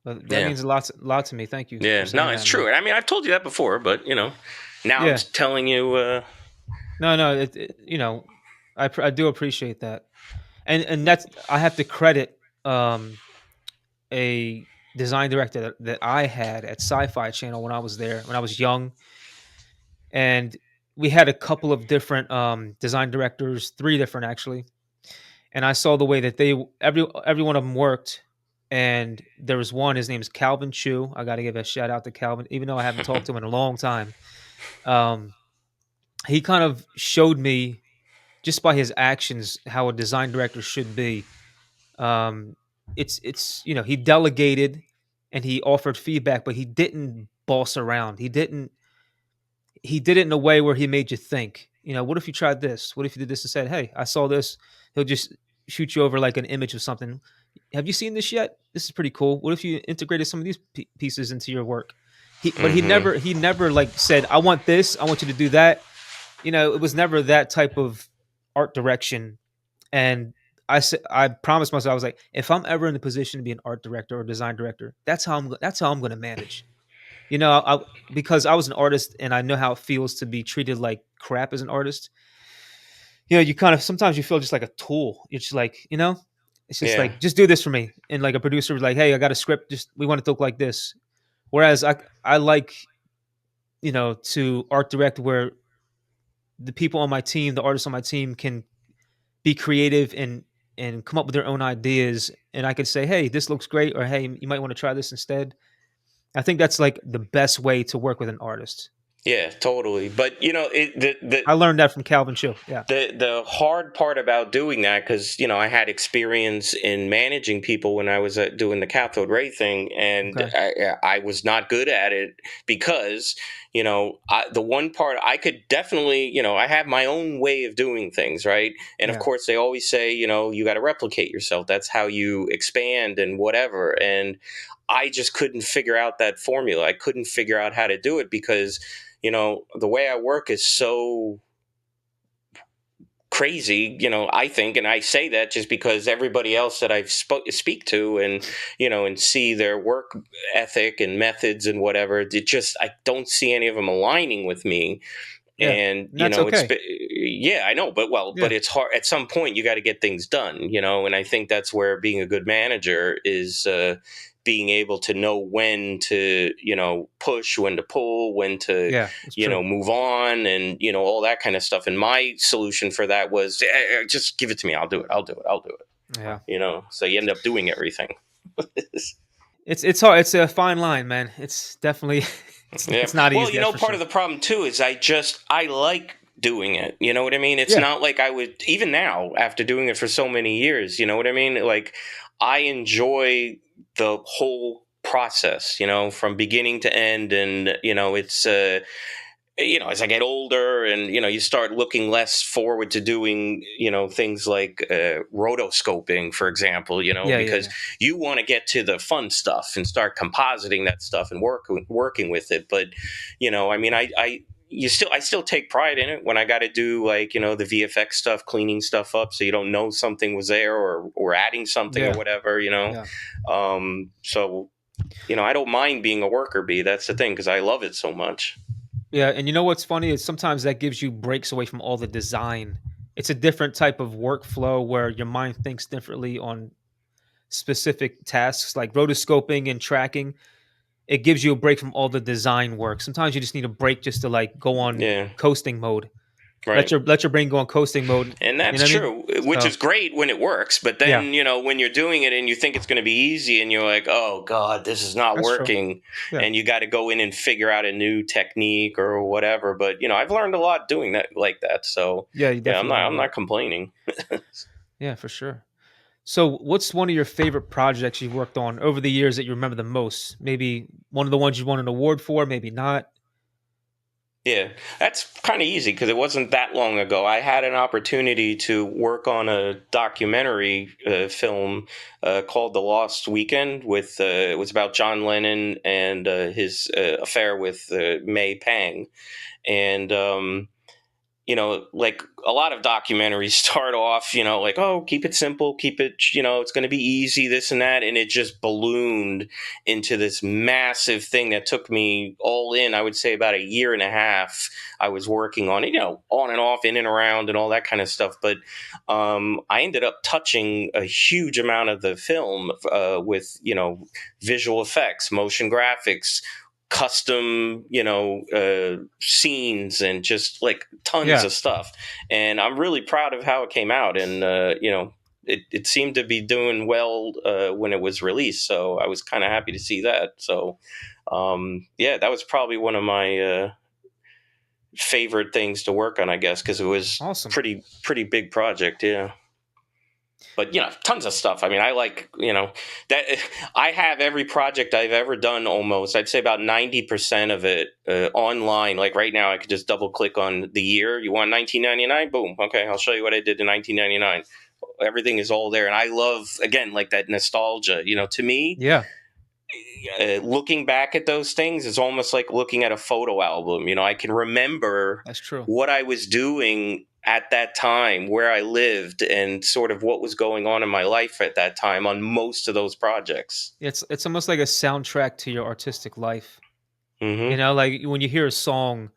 that Yeah. means a lot to me. Thank you for Yeah, no, saying it's that, man. true. I mean, I've told you that before, but now I'm Yeah. telling you. No, no, I do appreciate that. And that's I have to credit a design director that I had at Sci-Fi Channel when I was there, when I was young, and we had a couple of different design directors, three different actually, and I saw the way that every one of them worked. And there was one, his name is Calvin Chu. I got to give a shout out to Calvin, even though I haven't talked to him in a long time. Um, he kind of showed me just by his actions how a design director should be. Um, it's he delegated and he offered feedback, but he didn't boss around. He did it in a way where he made you think. What if you tried this? What if you did this and said, "Hey, I saw this." He'll just shoot you over like an image of something. Have you seen this yet? This is pretty cool. What if you integrated some of these pieces into your work? But Hmm. he never like said, "I want this. I want you to do that." It was never that type of art direction. And I promised myself, I was like, if I'm ever in the position to be an art director or design director, that's how I'm going to manage. Because I was an artist and I know how it feels to be treated like crap as an artist. You kind of sometimes you feel just like a tool. It's just like, it's just Yeah, like, just do this for me. And like a producer was like, hey, I got a script. Just we want it to look like this. Whereas I like to art direct where the people on my team, the artists on my team, can be creative and come up with their own ideas. And I could say, hey, this looks great, or hey, you might want to try this instead. I think that's like the best way to work with an artist. yeah, totally. But I learned that from Calvin Chiu. Yeah. the hard part about doing that, because I had experience in managing people when I was doing the cathode ray thing, and Okay. I was not good at it, because the one part I could definitely, I have my own way of doing things, right? And of Yeah. course they always say, you got to replicate yourself. That's how you expand and whatever. And I just couldn't figure out that formula. I couldn't figure out how to do it, because the way I work is so crazy, I think. And I say that just because everybody else that I've speak to, and see their work ethic and methods and whatever, it just, I don't see any of them aligning with me. Yeah. And And that's it's, okay. yeah, I know, but Yeah. it's hard at some point. You got to get things done, and I think that's where being a good manager is, being able to know when to, push, when to pull, when to, Yeah. It's true. move on, and all that kind of stuff. And my solution for that was, just give it to me, I'll do it, I'll do it. Yeah. So you end up doing everything. It's hard. It's a fine line, man. It's definitely Yeah. it's not Well, easy, that's for part of sure. the problem too is I like doing it. You know what I mean? It's Yeah. not like I would, even now after doing it for so many years, you know what I mean? Like, I enjoy the whole process, from beginning to end. And it's as I get older, and you start looking less forward to doing things like rotoscoping, for example, Yeah, yeah, because yeah. you want to get to the fun stuff and start compositing that stuff and working with it. But I mean, I still take pride in it when I got to do, like, the VFX stuff, cleaning stuff up so you don't know something was there, or adding something or Yeah. whatever. Yeah. So I don't mind being a worker bee. That's the thing, because I love it so much. Yeah, and you know what's funny is sometimes that gives you breaks away from all the design. It's a different type of workflow where your mind thinks differently on specific tasks like rotoscoping and tracking. It gives you a break from all the design work. Sometimes you just need a break just to like go on Yeah. coasting mode. Let Right. your brain go on coasting mode. And You that's know what I mean? true, which So is great when it works. But yeah, then, when you're doing it and you think it's going to be easy, and you're like, oh, God, this is not that's true. working. Yeah. And you got to go in and figure out a new technique or whatever. But, I've learned a lot doing that, like that. So, Yeah, you yeah, definitely learn I'm a lot. not complaining. Yeah, for sure. So, what's one of your favorite projects you've worked on over the years that you remember the most? Maybe one of the ones you won an award for, maybe not. Yeah, that's kind of easy because it wasn't that long ago. I had an opportunity to work on a documentary film called "The Lost Weekend." With it was about John Lennon and his affair with May Pang, and like a lot of documentaries start off, like, oh, keep it simple, keep it, it's going to be easy, this and that. And it just ballooned into this massive thing that took me all in, I would say about a year and a half. I was working on it, on and off, in and around, and all that kind of stuff. But I ended up touching a huge amount of the film with, visual effects, motion graphics, custom scenes, and just like tons Yeah, of stuff. And I'm really proud of how it came out. And it seemed to be doing well when it was released, so I was kind of happy to see that. So yeah, that was probably one of my favorite things to work on, I guess, because it was awesome. pretty big project. Yeah. But tons of stuff. I mean, I like, that. I have every project I've ever done almost. I'd say about 90% of it online. Like right now, I could just double click on the year. You want 1999? Boom. Okay, I'll show you what I did in 1999. Everything is all there, and I love, again, like that nostalgia. To me, Yeah, looking back at those things is almost like looking at a photo album. I can remember that's true. what I was doing at that time, where I lived, and sort of what was going on in my life at that time on most of those projects. It's almost like a soundtrack to your artistic life. Mm-hmm. Like when you hear a song,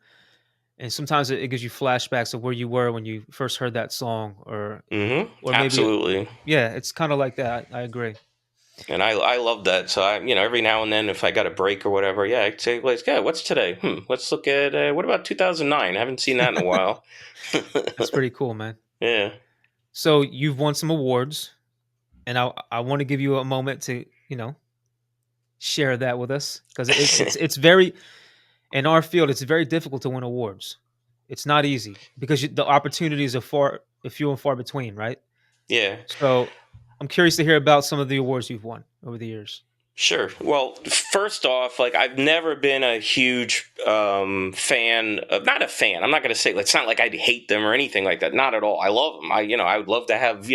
and sometimes it gives you flashbacks of where you were when you first heard that song, Mm-hmm. or maybe Absolutely. yeah, it's kind of like that. I agree. And I love that. So every now and then, if I got a break or whatever, yeah, I'd say, like, yeah, what's today? Let's look at what about 2009? I haven't seen that in a while. That's pretty cool, man. Yeah. So you've won some awards, and I want to give you a moment to share that with us because it's very in our field it's very difficult to win awards. It's not easy because the opportunities are few and far between, right? Yeah. So I'm curious to hear about some of the awards you've won over the years. Sure. Well, first off, like, I've never been a huge fan of, not a fan. I'm not going to say, it's not like I hate them or anything like that. Not at all. I love them. I would love to have,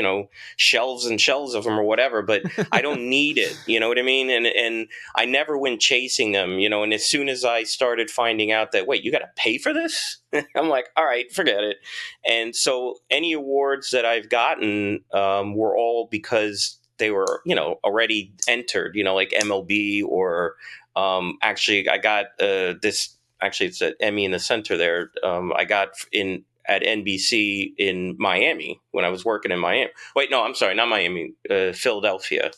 shelves and shelves of them or whatever, but I don't need it. You know what I mean? And I never went chasing them, and as soon as I started finding out that, wait, you got to pay for this? I'm like, all right, forget it. And so any awards that I've gotten were all because they were, already entered, like MLB, or actually I got this, actually it's an Emmy in the center there. I got in at NBC in Miami when I was working in Miami. Wait, no, I'm sorry, not Miami, Philadelphia.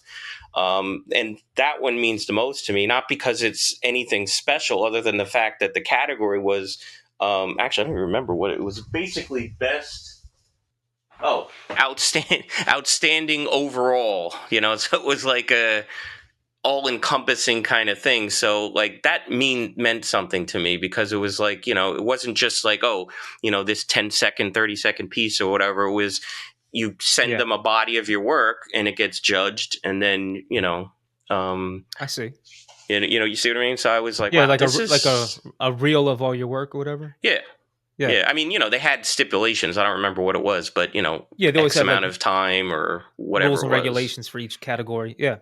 And that one means the most to me, not because it's anything special other than the fact that the category was, actually, I don't even remember what it was. Basically, best. Oh, outstanding overall. So it was like a all encompassing kind of thing. So like that meant something to me, because it was like, it wasn't just like, oh, this 10-second, 30-second piece or whatever. It was, you send Yeah, them a body of your work and it gets judged, and then, um, I see. you see what I mean? So I was like, Yeah, wow, like this is, a reel of all your work or whatever. yeah. Yeah, Yeah, I mean, they had stipulations. I don't remember what it was, but yeah. They always X have like amount of time or whatever rules it and was. regulations for each category. Yeah.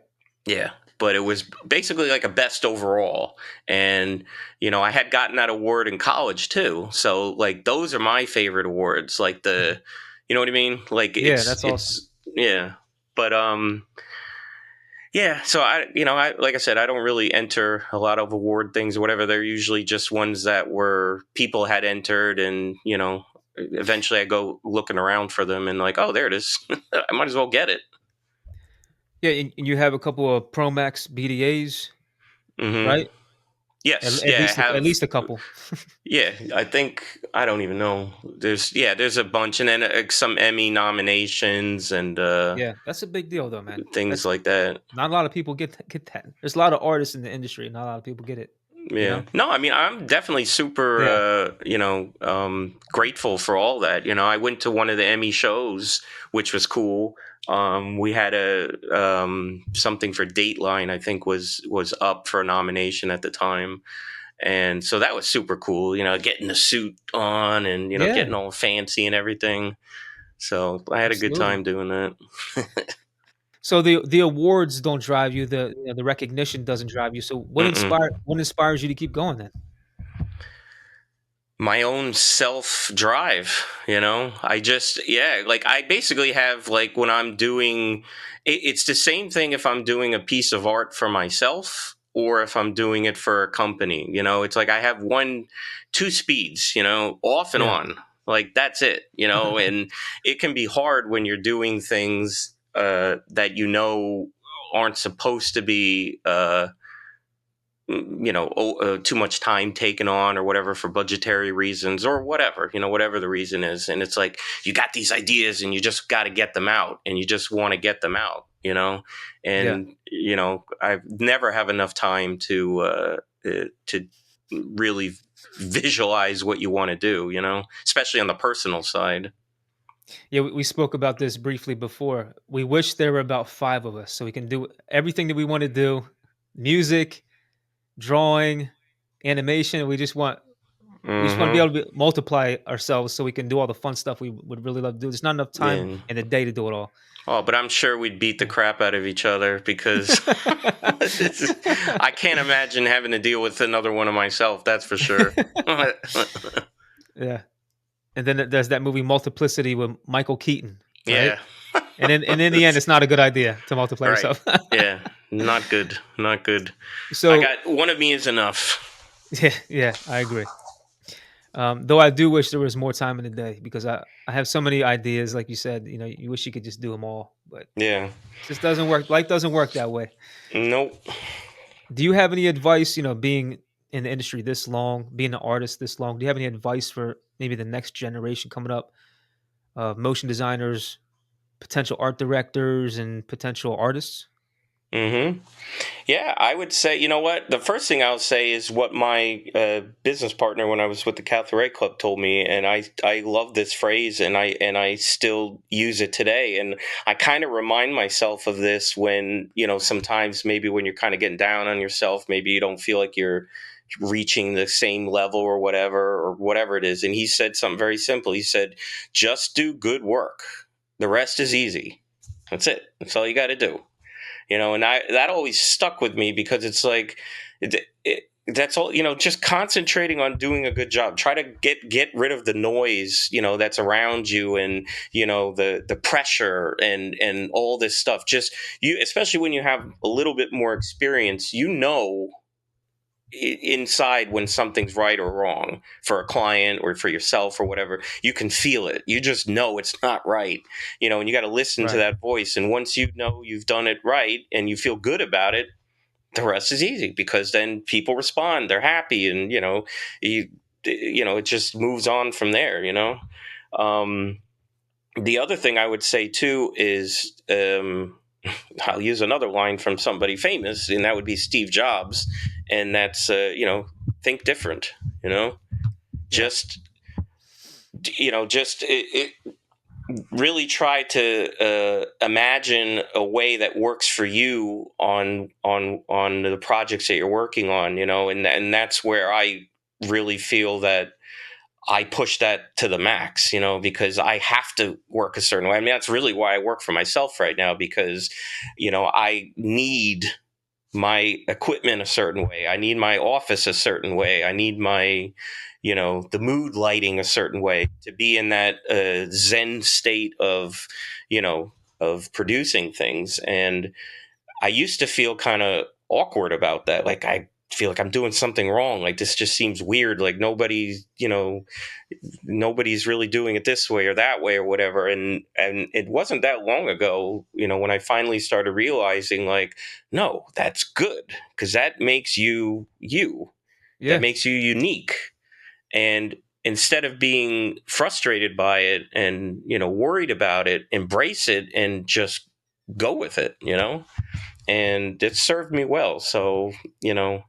Yeah, but it was basically like a best overall. And I had gotten that award in college too. So like those are my favorite awards. Like Mhm. you know what I mean? Like Yeah, it's that's awesome. it's yeah. But yeah, so I like I said, I don't really enter a lot of award things or whatever. They're usually just ones that were people had entered, and eventually I go looking around for them and like, oh, there it is. I might as well get it. Yeah, and you have a couple of Pro Max BDAs, Hmm. right? Yes, yeah, I At have. least a couple. Yeah, I think, I don't even know. There's a bunch, and then some Emmy nominations and Yeah, that's a big deal though, man. things That's like that. not a lot of people get that. There's a lot of artists in the industry, not a lot of people get it, you Yeah. know? No, I mean, I'm definitely super, Yeah. grateful for all that. I went to one of the Emmy shows, which was cool. We had a something for Dateline, I think was up for a nomination at the time, And so that was super cool, getting the suit on and getting Yeah, all fancy and everything. So I had a good absolutely. time doing that. So the awards don't drive you, the recognition doesn't drive you. So Mm-mm. what inspires you to keep going then? My own self drive, I just, yeah, like I basically have, like, when I'm doing it's the same thing if I'm doing a piece of art for myself or if I'm doing it for a company. It's like I have two speeds, off and Yeah. on. Like that's it. And it can be hard when you're doing things that aren't supposed to be too much time taken on or whatever for budgetary reasons or whatever, whatever the reason is. And it's like you got these ideas and you just got to get them out and you just want to get them out, Yeah. and I never have enough time to really visualize what you want to do, especially on the personal side. Yeah, we spoke about this briefly before. We wish there were about 5 of us so we can do everything that we wanna do. Music, drawing, animation, we just wanna be Hmm. able to multiply ourselves so we can do all the fun stuff we would really love to do. There's not enough time Yeah. in the day to do it all. Oh, but I'm sure we'd beat the Yeah. crap out of each other because I can't imagine having to deal with another one of myself. That's for sure. Yeah, and then there's that movie Multiplicity with Michael Keaton, right? Yeah. And in the end, it's not a good idea to multiply Right. yourself. Yeah. Not good. Not good. I So, got one of me is enough. yeah, I agree. Though I do wish there was more time in the day because I have so many ideas, like you said, you wish you could just do them all, but Yeah. it just doesn't work. Life doesn't work that way. Nope. Do you have any advice, being in the industry this long, being an artist this long, do you have any advice for maybe the next generation coming up of motion designers, potential art directors, and potential artists? Hmm. Yeah, I would say, you know what? The first thing I'll say is what my business partner when I was with the Catholic Club told me, and I love this phrase, and I still use it today. And I kind of remind myself of this when sometimes maybe when you're kind of getting down on yourself, maybe you don't feel like you're reaching the same level or whatever it is. And he said something very simple. He said, "Just do good work. The rest is easy. That's it. That's all you got to do." And that always stuck with me because it's like that's all, just concentrating on doing a good job. Try to get rid of the noise, that's around you, and the pressure and all this stuff. Just you, especially when you have a little bit more experience, inside when something's right or wrong for a client or for yourself or whatever. You can feel it. You just know it's not right, and you got to listen to Right. that voice. And once you know you've done it right and you feel good about it, the rest is easy because then people respond, they're happy, and it just moves on from there. um, the other thing I would say too is, I'll use another line from somebody famous, and that would be Steve Jobs, and that's think different. You know, Yeah. just just really try to imagine a way that works for you on the projects that you're working on. And that's where I really feel that I push that to the max, because I have to work a certain way. I mean, that's really why I work for myself right now, because I need my equipment a certain way. I need my office a certain way. I need my, the mood lighting a certain way to be in that Zen state you know, of producing things. And I used to feel kind of awkward about that. Like I feel like I'm doing something wrong. Like this just seems weird. Like nobody's really doing it this way or that way or whatever. And it wasn't that long ago, when I finally started realizing, like, no, that's good, because that makes you, that Yeah. makes you unique. And instead of being frustrated by it and worried about it, embrace it and just go with it. And it served me well. So you know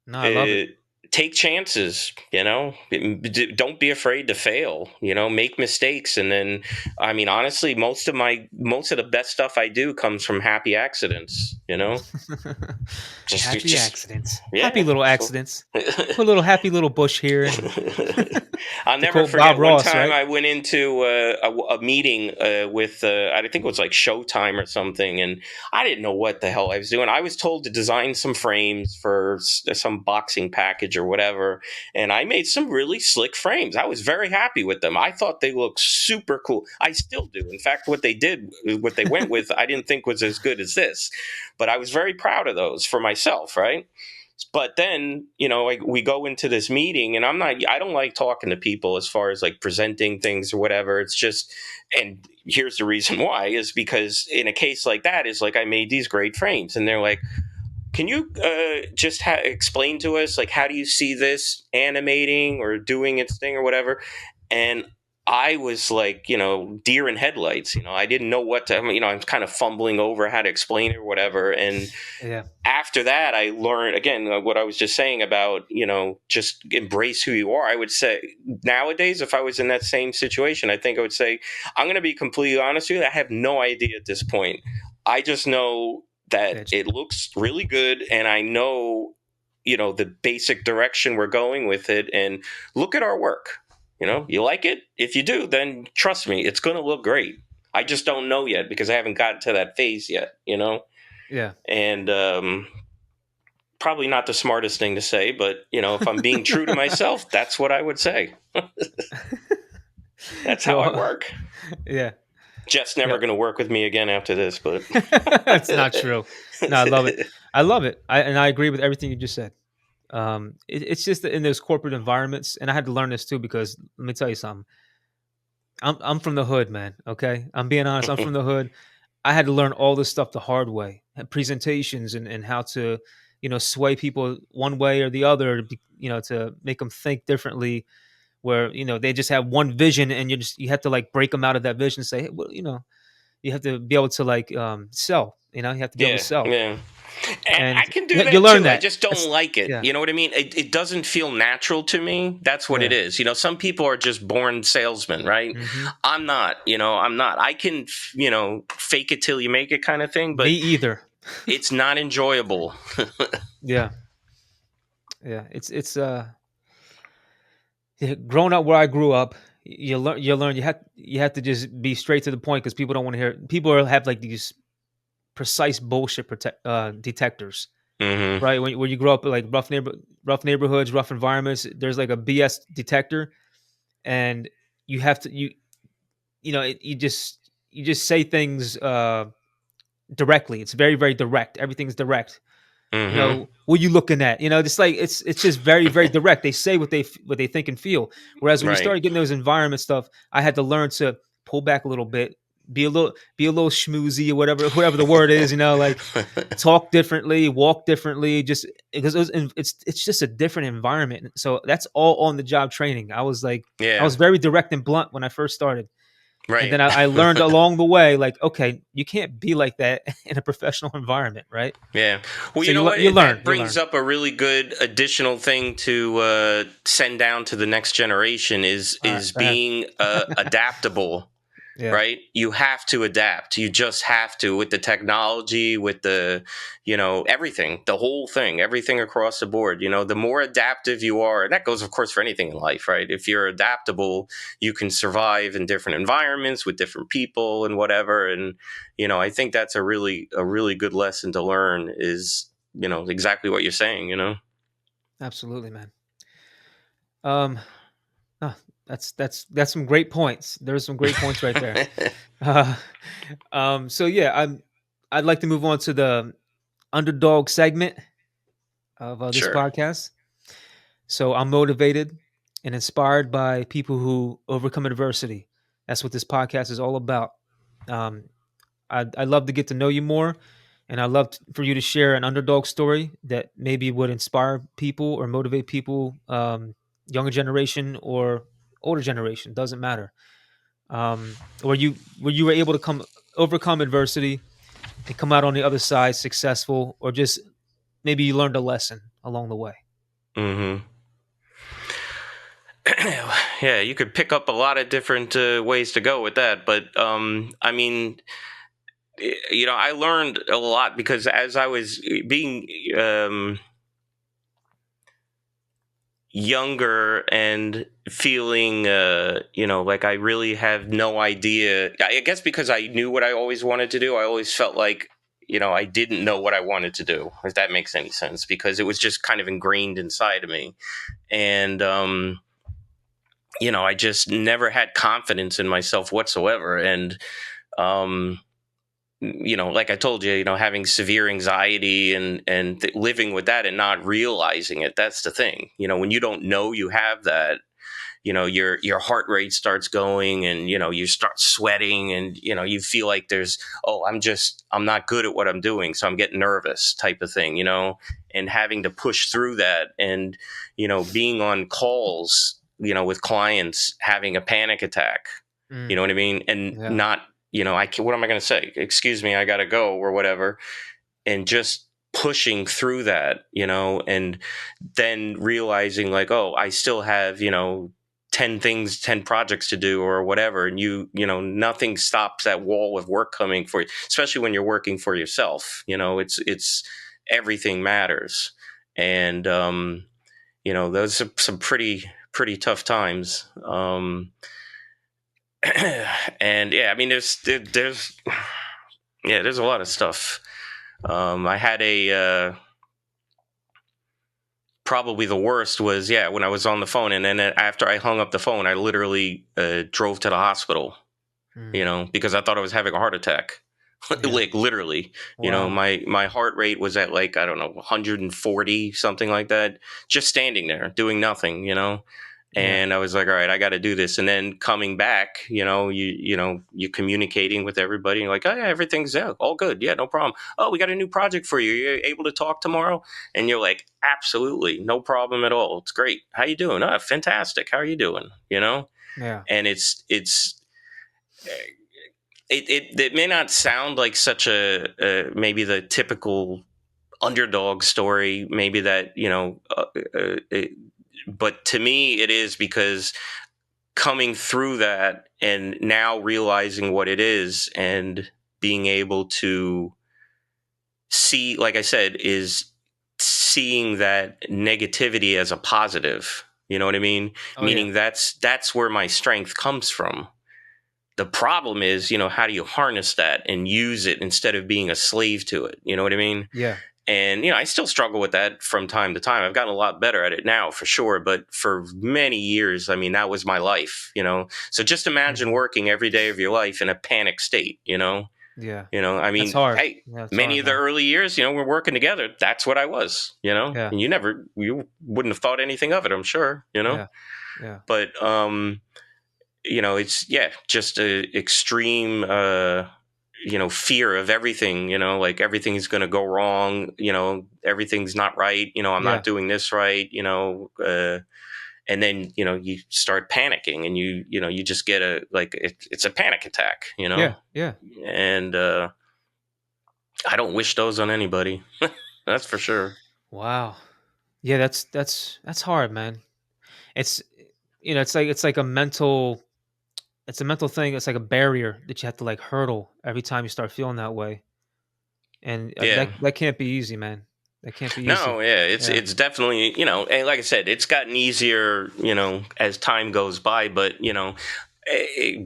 No, I love it. it, take chances, don't be afraid to fail, make mistakes. And then, I mean, honestly, most of the best stuff I do comes from happy accidents, Happy just accidents. Happy yeah. little So accidents. Put a little happy little bush here and I'll to never quote Bob forget one Ross, time right? I went into a meeting with, I think it was like Showtime or something, and I didn't know what the hell I was doing. I was told to design some frames for some boxing package or whatever, and I made some really slick frames. I was very happy with them. I thought they looked super cool. I still do. In fact, what they went with, I didn't think was as good as this, but I was very proud of those for myself, right? But then, like, we go into this meeting, and I don't like talking to people as far as like presenting things or whatever. It's just, and here's the reason why, is because in a case like that, is like, I made these great frames, and they're like, can you just explain to us, like, how do you see this animating or doing its thing or whatever? And I was like, deer in headlights. I didn't know what to, I'm kind of fumbling over how to explain it or whatever. And Yeah. after that, I learned again what I was just saying about, just embrace who you are. I would say nowadays, if I was in that same situation, I think I would say, I'm going to be completely honest with you. I have no idea at this point. I just know that Yeah. it looks really good, and I know, the basic direction we're going with it. And look at our work. You like it? If you do, then trust me, it's going to look great. I just don't know yet because I haven't gotten to that phase yet. Yeah. And probably not the smartest thing to say, but if I'm being true to myself, that's what I would say. That's how I Yo, work. yeah. Jeff's Yeah. never going to work with me again after this, but That's not true. No, I love it. I love it. I agree with everything you just said. It's just that in those corporate environments, and I had to learn this too because let me tell you something. I'm from the hood, man. Okay, I'm being honest. I'm from the hood. I had to learn all this stuff the hard way, presentations and how to, sway people one way or the other, to make them think differently. Where they just have one vision, and you have to like break them out of that vision and say, hey, well, you have to be able to like sell. You have to be able to yeah, sell, yeah. And I and can do you that learn too. I that. just don't It's, like it. yeah, You know what I mean? It doesn't feel natural to me. That's what it yeah. is. Some people are just born salesmen, right? Hmm. I'm not. I'm not. I can, fake it till you make it kind of thing, Me but either. it's not enjoyable. Yeah, yeah. Yeah, growing up where I grew up, you learn you have to just be straight to the point because people don't want to hear. Have like these precise bullshit detectors, Hmm. right? When you grow up in like rough neighborhoods, rough environments, there's like a BS detector, and you have to you just say things directly. It's very very direct. Everything's direct. Hmm. What are you looking at? Just like it's just very very direct. They say what they think and feel. Whereas when you Right. started getting those environment stuff, I had to learn to pull back a little bit, be a little schmoozy or whatever the word is. Like talk differently, walk differently, just because it's just a different environment. So that's all on the job training. I Yeah. was very direct and blunt when I first started. And Right. then I learned along the way, like, okay, you can't be like that in a professional environment, right? Yeah. Well, So you know what? you learn, That you brings learn. up a really good additional thing to send down to the next generation All right, is go ahead. being adaptable. Yeah, Right? You have to adapt. You just have to, with the technology, with the, everything, the whole thing, everything across the board. The more adaptive you are, and that goes, of course, for anything in life, right? If you're adaptable, you can survive in different environments with different people and whatever. And, I think that's a really good lesson to learn is, exactly what you're saying. absolutely, man. Um, no, that's some great points. There's some great points right there. Uh, so yeah, I'd like to move on to the underdog segment of this Sure. podcast. So I'm motivated and inspired by people who overcome adversity. That's what this podcast is all about. Um, I'd love to get to know you more, and I'd love for you to share an underdog story that maybe would inspire people or motivate people, younger generation or older generation, doesn't matter. Where you were able to overcome adversity and come out on the other side successful, or just maybe you learned a lesson along the way. Hmm. Yeah, you could pick up a lot of different ways to go with that, but I mean, I learned a lot because as I was being younger and feeling like I really have no idea. I guess because I knew what I always wanted to do, I always felt like I didn't know what I wanted to do, if that makes any sense, because it was just kind of ingrained inside of me. And I just never had confidence in myself whatsoever. And um like I told you, having severe anxiety and living with that and not realizing it, that's the thing. When you don't know you have that, your heart rate starts going, and you start sweating, and you feel like there's, oh, I'm not good at what I'm doing, so I'm getting nervous, type of thing. And having to push through that, and being on calls, with clients having a panic attack, you Mm, know what I mean, and yeah. not, what am I going to say, excuse me, I gotta go, or whatever, and just pushing through that, and then realizing like, oh, I still have, 10 projects to do or whatever. And nothing stops that wall of work coming for you, especially when you're working for yourself. It's everything matters. And, those are some pretty tough times. And yeah, I mean, there's yeah, there's a lot of stuff. I had probably the worst was, yeah, when I was on the phone, and then after I hung up the phone, I literally drove to the hospital, Mm, because I thought I was having a heart attack. yeah. Like literally, Wow. my heart rate was at, like, I don't know, 140, something like that, just standing there doing nothing. Yeah. And I was like, all right, I got to do this. And then coming back, you communicating with everybody, and like, oh yeah, everything's, yeah, all good, yeah, no problem. Oh, we got a new project for you. You're able to talk tomorrow? And you're like, absolutely, no problem at all. It's great. How you doing? Oh, fantastic. How are you doing? Yeah. And it may not sound like such maybe the typical underdog story, maybe that, but to me it is, because coming through that and now realizing what it is, and being able to see, like I said, is seeing that negativity as a positive. You know what I mean? Oh yeah. Meaning that's where my strength comes from. The problem is, how do you harness that and use it instead of being a slave to it? You know what I mean? Yeah. And I still struggle with that from time to time. I've gotten a lot better at it now, for sure, but for many years, I mean, that was my life. So just imagine Hmm. working every day of your life in a panic state. Yeah. I That's mean, hard. hey, Yeah, it's many hard, of the man. early years, we're working together. That's what I was. Yeah. And you wouldn't have thought anything of it, I'm sure. Yeah. Yeah. But it's, yeah, just a extreme fear of everything, like everything's going to go wrong, everything's not right, I'm Yeah. not doing this right, and then you start panicking, and you just get it's a panic attack. Yeah. Yeah. And I don't wish those on anybody. That's for sure. Wow. Yeah, that's hard, man. It's it's like a mental thing. It's like a barrier that you have to like hurdle every time you start feeling that way. And Yeah. that can't be easy, man. That can't be easy. No, yeah, it's Yeah. it's definitely, and like I said, it's gotten easier, as time goes by, but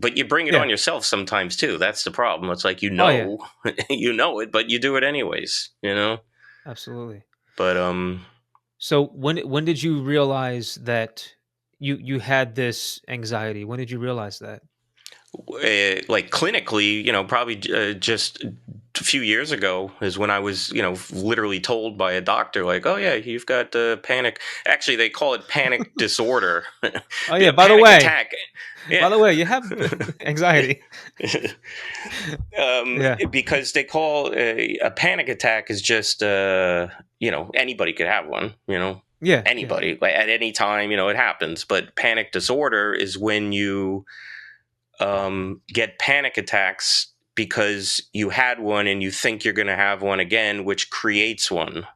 but you bring it Yeah. on yourself sometimes too. That's the problem. It's like, Oh yeah. you know it, but you do it anyways. Absolutely. But So when did you realize that you had this anxiety? When did you realize that? like clinically, probably just a few years ago is when I was, literally told by a doctor, like, oh yeah, you've got panic. Actually, they call it panic disorder. Oh yeah, Yeah, by the panic way, attack. Yeah. by the way, you have anxiety. Yeah. Because they call a panic attack is just, anybody could have one, Yeah, yeah. anybody, like, at any time, it happens. But panic disorder is when you get panic attacks because you had one and you think you're going to have one again, which creates one.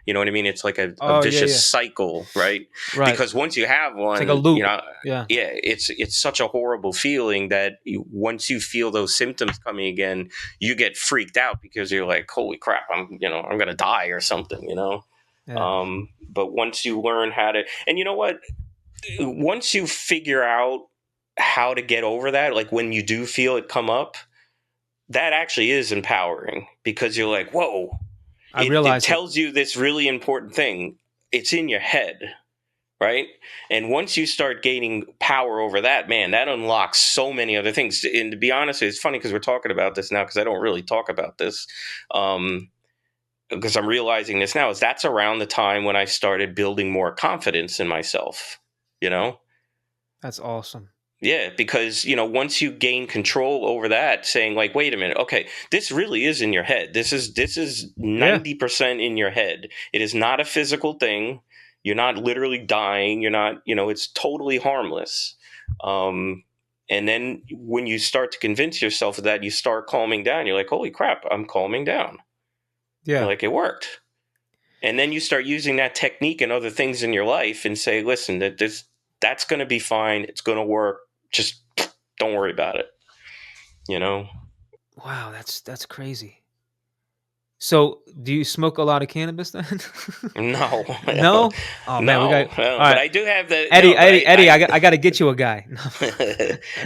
You know what I mean? It's like a Oh yeah, vicious yeah. cycle, right? Right. Because once you have It's like a one, loop. Yeah. yeah, it's such a horrible feeling that once you feel those symptoms coming again, you get freaked out because you're like, holy crap, I'm gonna die or something, Yeah. But once you learn how to, and you know what, once you figure out how to get over that, like when you do feel it come up, that actually is empowering because you're like, whoa, I it realized it. tells you this really important thing. It's in your head, right? And once you start gaining power over that, man, that unlocks so many other things. And to be honest, it's funny because we're talking about this now because I don't really talk about this. Because I'm realizing this now is that's around the time when I started building more confidence in myself, you know? That's awesome. Yeah, because once you gain control over that, saying like, wait a minute, okay, this really is in your head. This is Yeah. 90% in your head. It is not a physical thing. You're not literally dying. You're not, it's totally harmless. Um, and then when you start to convince yourself of that, you start calming down. You're like, holy crap, I'm calming down. You're Yeah. like, it worked. And then you start using that technique and other things in your life and say, listen, that's going to be fine. It's going to work. Just don't worry about it. You know? Wow, that's crazy. So, do you smoke a lot of cannabis then? No, No? Oh man, we got no, no. all But right. I do have the Eddie, no. But Eddie, Eddie, I got to get you a guy.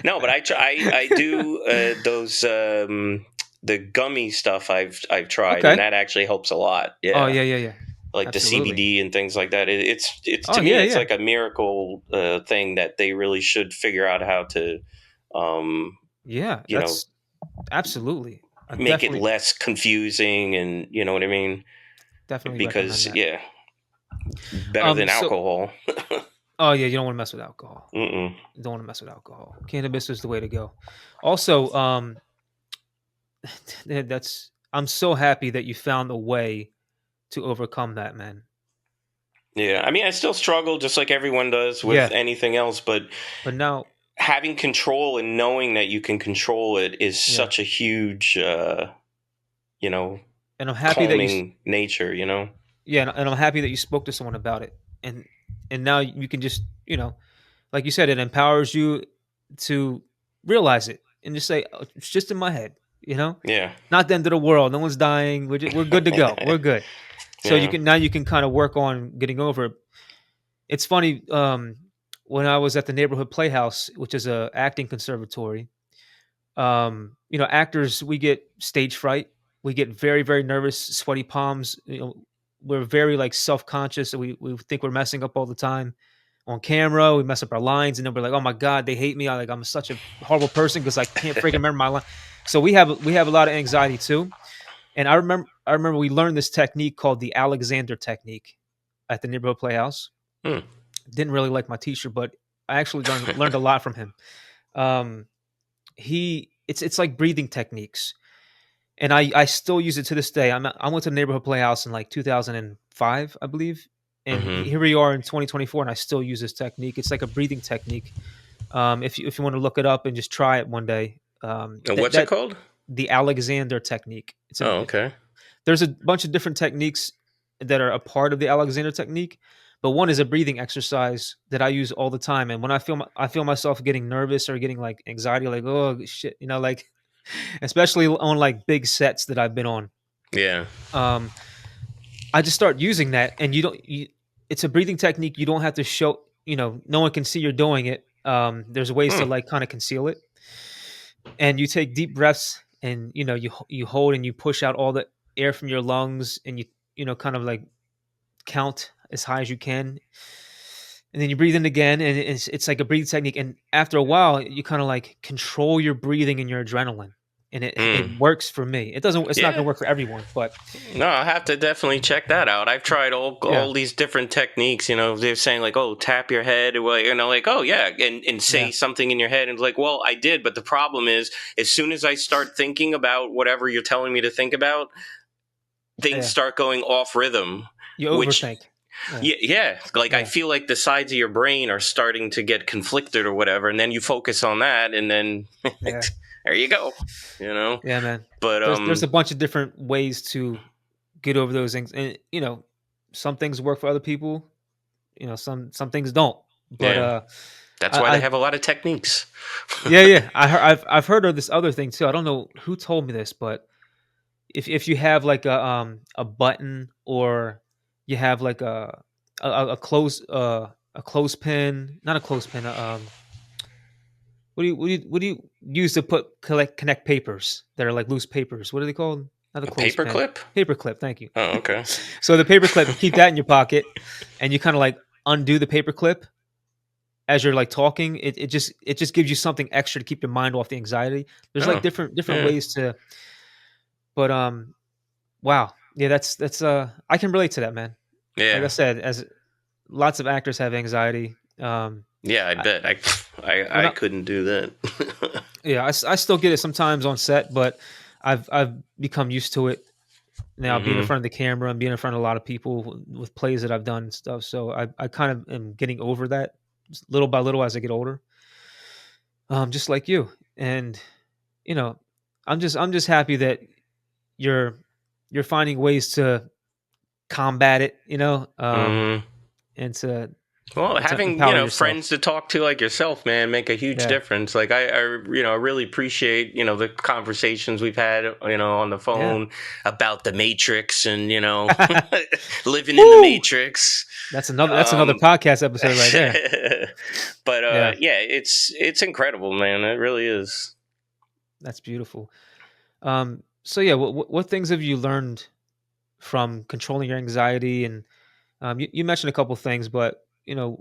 no. But I do those the gummy stuff. I've tried, and Okay. that actually helps a lot. Oh Yeah, yeah, yeah, yeah. like the Absolutely. CBD and things like that. It's Oh to me, yeah, it's yeah. like a miracle thing that they really should figure out how to, um, Yeah, you know, that's absolutely. I make it definitely less confusing, and you know what I mean. definitely recommend Because that. yeah, better than So alcohol. oh yeah, you don't want to mess with alcohol. Mm-mm. You don't want to mess with alcohol. Cannabis is the way to go. Also, that's I'm so happy that you found a way to overcome that, man. Yeah, I mean, I still struggle just like everyone does with Yeah, anything else, but but now, having control and knowing that you can control it is yeah, such a huge, you know, and I'm happy that calming nature, you know? yeah, and I'm happy that you spoke to someone about it, and now you can just like you said, it empowers you to realize it and just say, "Oh, it's just in my head," you know, Yeah. not the end of the world. No one's dying. We're good to go. We're good. So Yeah. you can kind of work on getting over it. It's funny. When I was at the neighborhood playhouse, which is a acting conservatory, actors, we get stage fright. We get very, very nervous, sweaty palms. We're very like self-conscious. We think we're messing up all the time on camera. We mess up our lines, and then we're like, "Oh my god, they hate me. I'm such a horrible person because I can't freaking remember my line." So we have a lot of anxiety too. And I remember we learned this technique called the Alexander technique at the neighborhood playhouse. Hmm. Didn't really like my teacher, but I actually learned a lot from him. Um, it's like breathing techniques, and I still use it to this day. I went to the neighborhood playhouse in like 2005, I believe, and Mm-hmm. here we are in 2024, and I still use this technique. It's like a breathing technique. If you want to look it up and just try it one day, And that what's it that called? the Alexander technique. Oh, okay. There's a bunch of different techniques that are a part of the Alexander technique, but one is a breathing exercise that I use all the time. And when I feel myself getting nervous or getting like anxiety, like oh shit, like especially on like big sets that I've been on. Yeah. Um, I just start using that, and it's a breathing technique. You don't have to show, no one can see you're doing it. There's ways to Hmm. like kind of conceal it, and you take deep breaths, and you hold and you push out all the air from your lungs, and you kind of like count as high as you can, and then you breathe in again, and it's like a breathing technique. And after a while, you kind of like control your breathing and your adrenaline, and it Hmm. works for me. It's not Yeah. going to work for everyone, but No, I'll have to definitely check that out. I've tried yeah, all these different techniques. They're saying like, "Oh, tap your head," well, like, "Oh, yeah," and say yeah, something in your head, and it's like, "Well, I did," but the problem is, as soon as I start thinking about whatever you're telling me to think about, things yeah. start going off rhythm, You which overthink. Yeah, yeah, yeah, like I yeah, feel like the sides of your brain are starting to get conflicted or whatever, and then you focus on that, and then yeah, there you go, you know. yeah, man. But There's a bunch of different ways to get over those things, and some things work for other people. Some things don't. But Yeah, that's why they I have a lot of techniques. yeah, yeah. I've heard of this other thing too. I don't know who told me this, but if you have like a button, or you have like a clothespin, not a clothespin, what do you use to connect papers that are like loose papers? What are they called? Not a A clothespin. paperclip? Paperclip. Thank you. Oh, okay. So the paperclip, you keep that in your pocket, and you kind of like undo the paperclip as you're like talking. It just gives you something extra to keep your mind off the anxiety. There's like Oh, different yeah, ways to, but wow, yeah, that's I can relate to that, man. Like I yeah, said, as lots of actors have anxiety. yeah. I I, bet when I couldn't do that. Yeah, I still get it sometimes on set, but I've become used to it now, being in Hmm. front of the camera and being in front of a lot of people with plays that I've done and stuff. So I kind of am getting over that little by little as I get older. Just like you. And you know, I'm just happy that you're you're finding ways to combat it, Hmm. and Well, to having empower yourself. friends to talk to like yourself, man, make a huge Yeah. difference. Like I really appreciate the conversations we've had, on the Yeah. phone about the Matrix and living in the Woo! Matrix. That's another Um, podcast episode right there. but Yeah, yeah, it's incredible, man. It really is. that's beautiful. So yeah, what things have you learned from controlling your anxiety? And you mentioned a couple things, but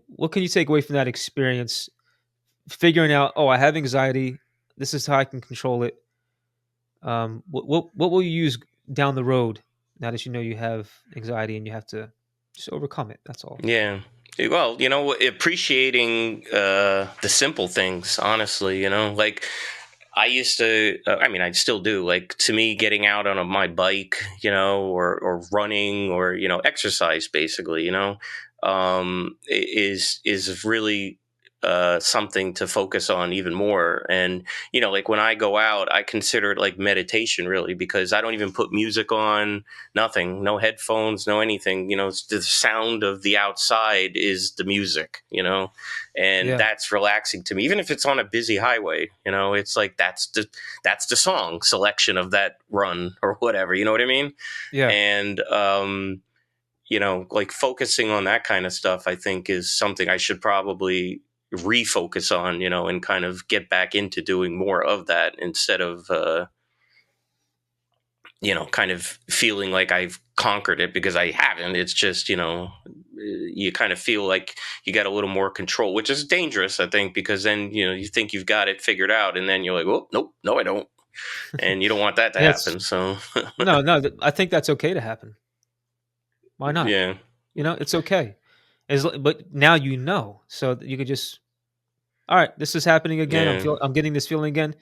what can you take away from that experience? Figuring out, oh, I have anxiety. This is how I can control it. What will you use down the road now that you know you have anxiety and you have to just overcome it? That's all. Yeah. Well, appreciating the simple things, honestly, like I used to, I mean, I still do. Like to me, getting out on my bike, or running, or exercise, basically, is really something to focus on even more. And like when I go out, I consider it like meditation, really, because I don't even put music on, nothing, no headphones, no anything. It's the sound of the outside is the music. And Yeah, that's relaxing to me, even if it's on a busy highway. It's like that's the song selection of that run or whatever. You know what I mean? yeah, And like focusing on that kind of stuff, I think is something I should probably refocus on, and kind of get back into doing more of that instead of kind of feeling like I've conquered it, because I haven't. It's just, you kind of feel like you got a little more control, which is dangerous, I think, because then, you think you've got it figured out, and then you're like, oh, nope, no, I don't. And you don't want that to yeah. It's happen. So, no, no. I think that's okay to happen. Why not? yeah, It's okay. But now so that you could just, all right, this is happening again. yeah, I'm getting this feeling again,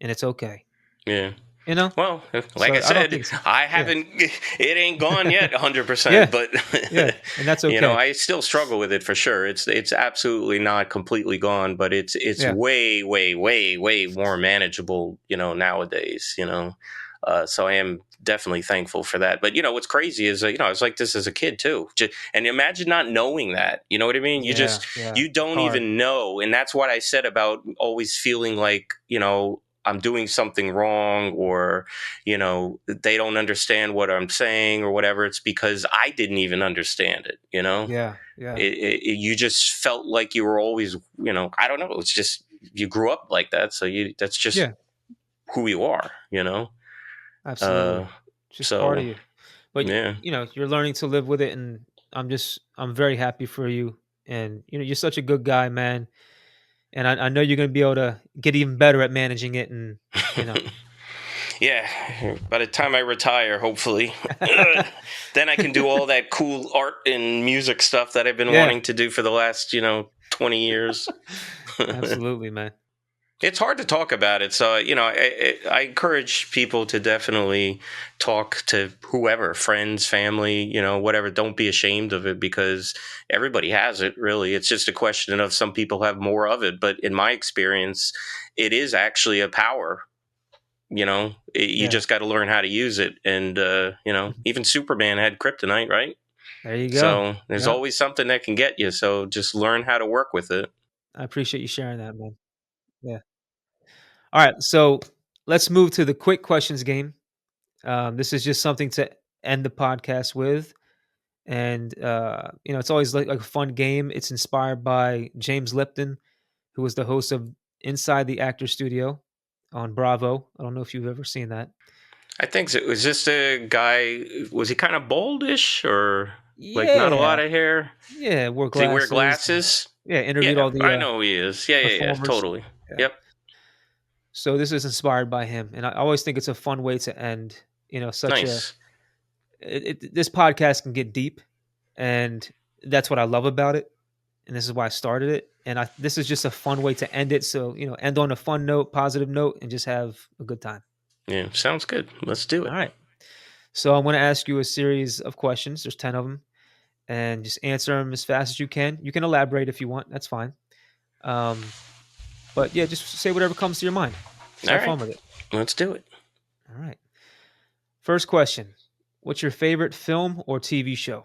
and it's okay. yeah. You know. Well, like I So I don't said, think it's I yeah, haven't, it ain't gone yet 100%, yeah, but, yeah, and that's okay. I still struggle with it for sure. It's absolutely not completely gone, but it's Yeah, way, way, way, way more manageable, nowadays, so I am definitely thankful for that. But, what's crazy is, I was like this as a kid too. And imagine not knowing that, you know what I mean? yeah, yeah. You It's don't hard. even know. And that's what I said about always feeling like, I'm doing something wrong, or they don't understand what I'm saying or whatever. It's because I didn't even understand it. Yeah, yeah, You just felt like you were always, I don't know. It's just you grew up like that, so that's just yeah. who you are. Absolutely. Uh, It's just part of so you. But yeah. you're learning to live with it, and I'm very happy for you. And you're such a good guy, man. And I know you're gonna be able to get even better at managing it. And you know, Yeah, by the time I retire, hopefully, then I can do all that cool art and music stuff that I've been yeah, wanting to do for the last 20 years. absolutely, man. It's hard to talk about it, so I encourage people to definitely talk to whoever, friends, family, whatever. Don't be ashamed of it, because everybody has it. Really, it's just a question of some people have more of it. But in my experience, it is actually a power. You Yeah, just got to learn how to use it. And even Superman had kryptonite, right? There you go. So there's Yeah. always something that can get you. So just learn how to work with it. I appreciate you sharing that, man. Yeah. All right. So let's move to the quick questions game. This is just something to end the podcast with. And, it's always like a fun game. It's inspired by James Lipton, who was the host of Inside the Actor Studio on Bravo. I don't know if you've ever seen that. I think so. Was this a guy? Was he kind of boldish or like not a lot Yeah. of hair? Yeah. Wore Does he wear glasses. glasses? Yeah. Interviewed Yeah, all the I know who he is. Yeah, yeah, yeah, performers. totally. Yeah. Yep, So this is inspired by him. And I always think it's a fun way to end, such a, nice. this podcast can get deep. And that's what I love about it. And this is why I started it. And this is just a fun way to end it. So, end on a fun note, positive note, and just have a good time. Yeah, sounds good. Let's do All it. right. So I'm going to ask you a series of questions. There's 10 of them, and just answer them as fast as you can. You can elaborate if you want. That's fine. Um, but yeah, just say whatever comes to your mind. Just All have right, fun with it. let's do it. All right. First question. What's your favorite film or TV show?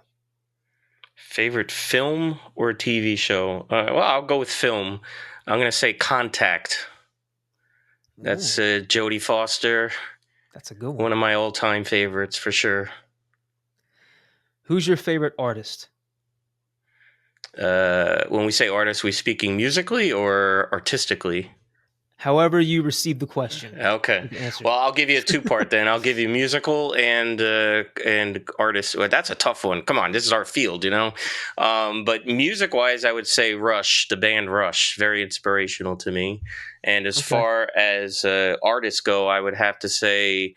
Favorite film or TV show? Well, I'll go with film. I'm gonna say Contact. That's Ooh, Jodie Foster, that's a good one. one of my all-time favorites for sure. Who's your favorite artist? When we say artist, we speaking musically or artistically? However you receive the question, Okay. you can answer Well, it. I'll give you a two-part then. I'll give you musical and artist. Well, that's a tough one. Come on, this is our field, you know. But music-wise, I would say Rush, the band Rush, very inspirational to me. And as Okay. far as artists go, I would have to say,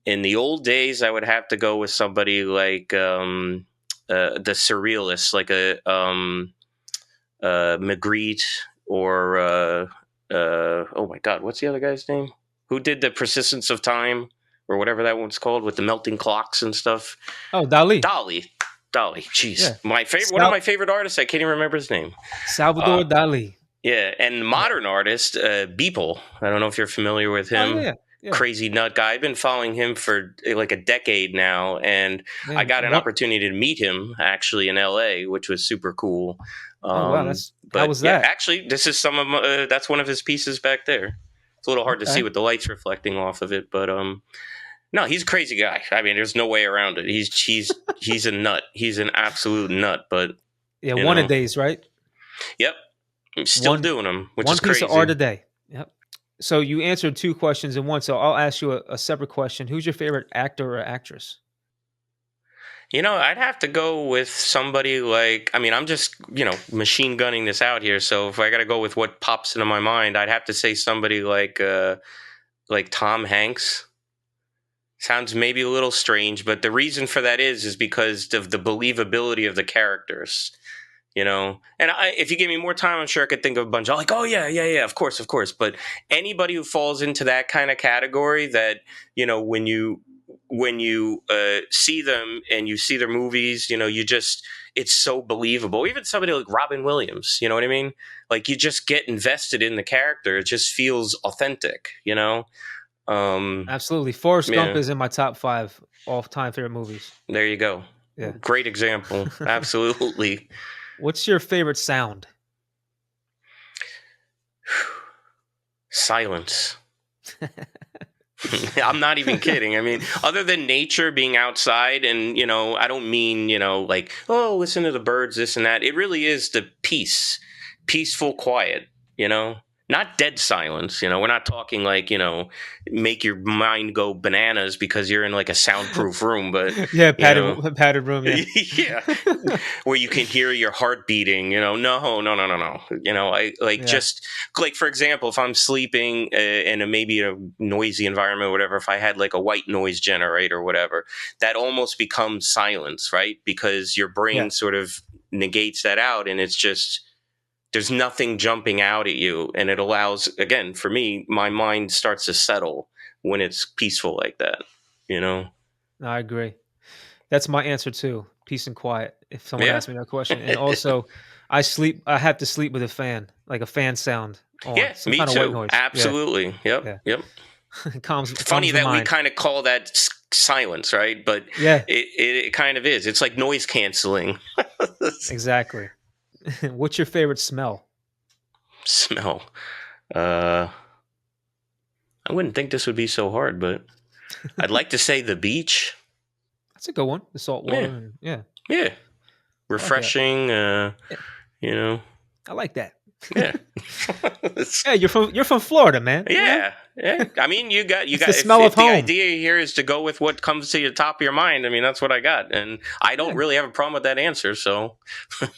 in the old days, I would have to go with somebody like the Surrealists, like a Magritte or oh my God, what's the other guy's name? Who did the Persistence of Time or whatever that one's called with the melting clocks and stuff? Oh, Dali. Dolly. Dolly, jeez, Yeah. my favorite, one of Sal- my favorite artists. I can't even remember his name. Uh, Salvador Dali. yeah, and Yeah. modern artist Beeple. I don't know if you're familiar with Oh, yeah, him. yeah. Yeah. Crazy nut guy. I've been following him for like a decade now, and I Man, got an what opportunity to meet him actually in L.A., which was super cool. oh, wow, that's how But was yeah, that? actually, this is some of that's one of his pieces back there. It's a little hard to see Okay. with the lights reflecting off of it, but no, he's a crazy guy. I mean, there's no way around it. He's a nut. He's an absolute nut. But Yeah, you one a know, days, right? yep, I'm still One doing them, which one is piece of art crazy. a day. Yep. So you answered two questions in one. So I'll ask you a separate question. Who's your favorite actor or actress? You know, I'd have to go with somebody like, I mean, I'm just, machine gunning this out here. So if I got to go with what pops into my mind, I'd have to say somebody like Tom Hanks. Sounds maybe a little strange, but the reason for that is because of the believability of the characters. And if you give me more time, I'm sure I could think of a bunch of like, oh yeah, yeah, yeah, of course, of course. But anybody who falls into that kind of category, that when you see them and you see their movies, you just it's so believable. Even somebody like Robin Williams, you know what I mean? Like you just get invested in the character. It just feels authentic. Um, Absolutely. Forrest Gump yeah, is in my top 5 all-time favorite movies. there you go. Yeah. Great example. Absolutely. What's your favorite sound? Silence. I'm not even kidding. I mean, other than nature being outside, and I don't mean like, oh, listen to the birds, this and that. It really is the peaceful quiet. You know, not dead silence. We're not talking like make your mind go bananas because you're in like a soundproof room, but Yeah, you know, padded room, yeah. yeah, where you can hear your heart beating. No, no, no, no, no. I like Yeah. just like for example, if I'm sleeping in maybe a noisy environment or whatever, if I had like a white noise generator or whatever, that almost becomes silence, right? Because your Yeah. brain sort of negates that out, and it's just there's nothing jumping out at you, and it allows again for me, my mind starts to settle when it's peaceful like that. You know? No, I agree. That's my answer too. Peace and quiet. If someone Yeah. asks me that question, and also, I have to sleep with a fan, like a fan sound on, Yeah, some me kind of white too. noise. Yeah, Absolutely. Yep. yeah. Yep. calms Funny the that we mind. kind of call that silence, right? But Yeah, it kind of is. It's like noise canceling. exactly. What's your favorite smell? Smell. Uh, I wouldn't think this would be so hard, but I'd like to say the beach. That's a good one. The salt Yeah, water and yeah, yeah, I like that. refreshing. Yeah, You know, I like that. yeah. Yeah, you're from Florida, man. You know, Yeah, yeah. I mean, you it's got the smell of if the home. idea here is to go with what comes to the top of your mind. I mean, that's what I got, and I don't Yeah, really have a problem with that answer. So,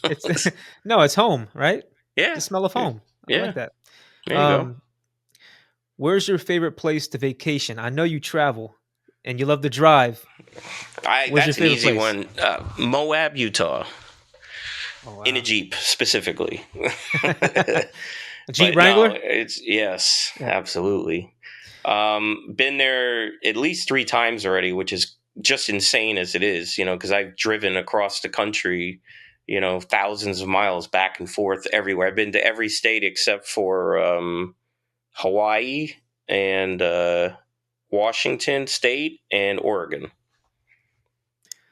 it's no, it's home, right? The yeah, smell of yeah, home. I like yeah. that. There you go. Um, where's your favorite place to vacation? I know you travel and you love to drive. I Where's your That's an favorite easy place? one. Moab, Utah, Oh in a wow, Jeep specifically. a Jeep But no, Wrangler. it's yes, Yeah, absolutely. Been there at least 3 times already, which is just insane as it is, because I've driven across the country, thousands of miles back and forth everywhere. I've been to every state except for Hawaii and Washington State and Oregon.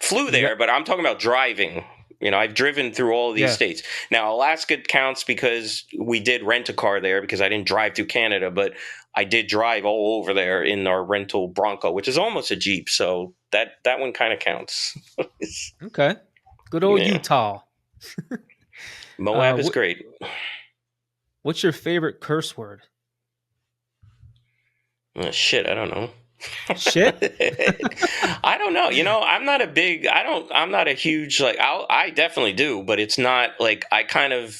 Flew and you got there, but I'm talking about driving. I've driven through all of these yeah. states. Now, Alaska counts because we did rent a car there because I didn't drive through Canada, but I did drive all over there in our rental Bronco, which is almost a Jeep. So that one kind of counts. Okay, good old Yeah, Utah. Moab is What great. what's your favorite curse word? Shit, I don't know. Shit. I don't know. I'm not a big. I don't. I'm not a huge like. I definitely do, but it's not like I kind of.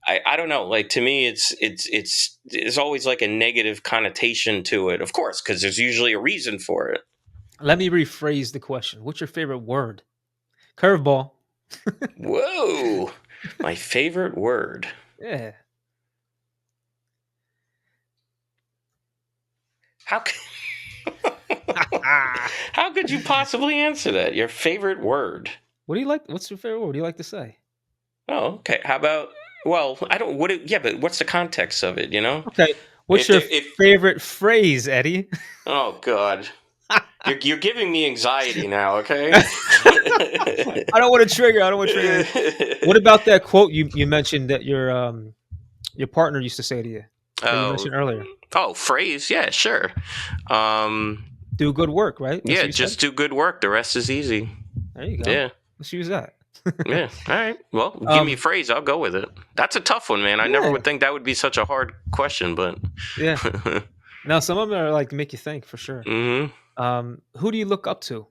I don't know. Like to me, it's always like a negative connotation to it. Of course, because there's usually a reason for it. Let me rephrase the question. What's your favorite word? Curveball. Whoa, my favorite word. Yeah. How how could you possibly answer that? Your favorite word? What do you like? What's your favorite word? What do you like to say? Oh, okay. How about? Well, I don't. Yeah, but what's the context of it? Okay. What's If your if favorite phrase, Eddie? oh god, you're giving me anxiety now. Okay. I don't want to trigger. I don't want to trigger. What about that quote you mentioned that your partner used to say to you that you oh, mentioned earlier? phrase. Yeah, sure. Um, Do good work, right? That's what yeah, you said. just do good work. The rest is easy. There you go. Yeah. Let's use that. Yeah. All right. Well, give me a um. phrase. I'll go with it. That's a tough one, man. I never Yeah. would think that would be such a hard question, but. Yeah. Now some of them are like make you think for sure. hmm Who do you look up to?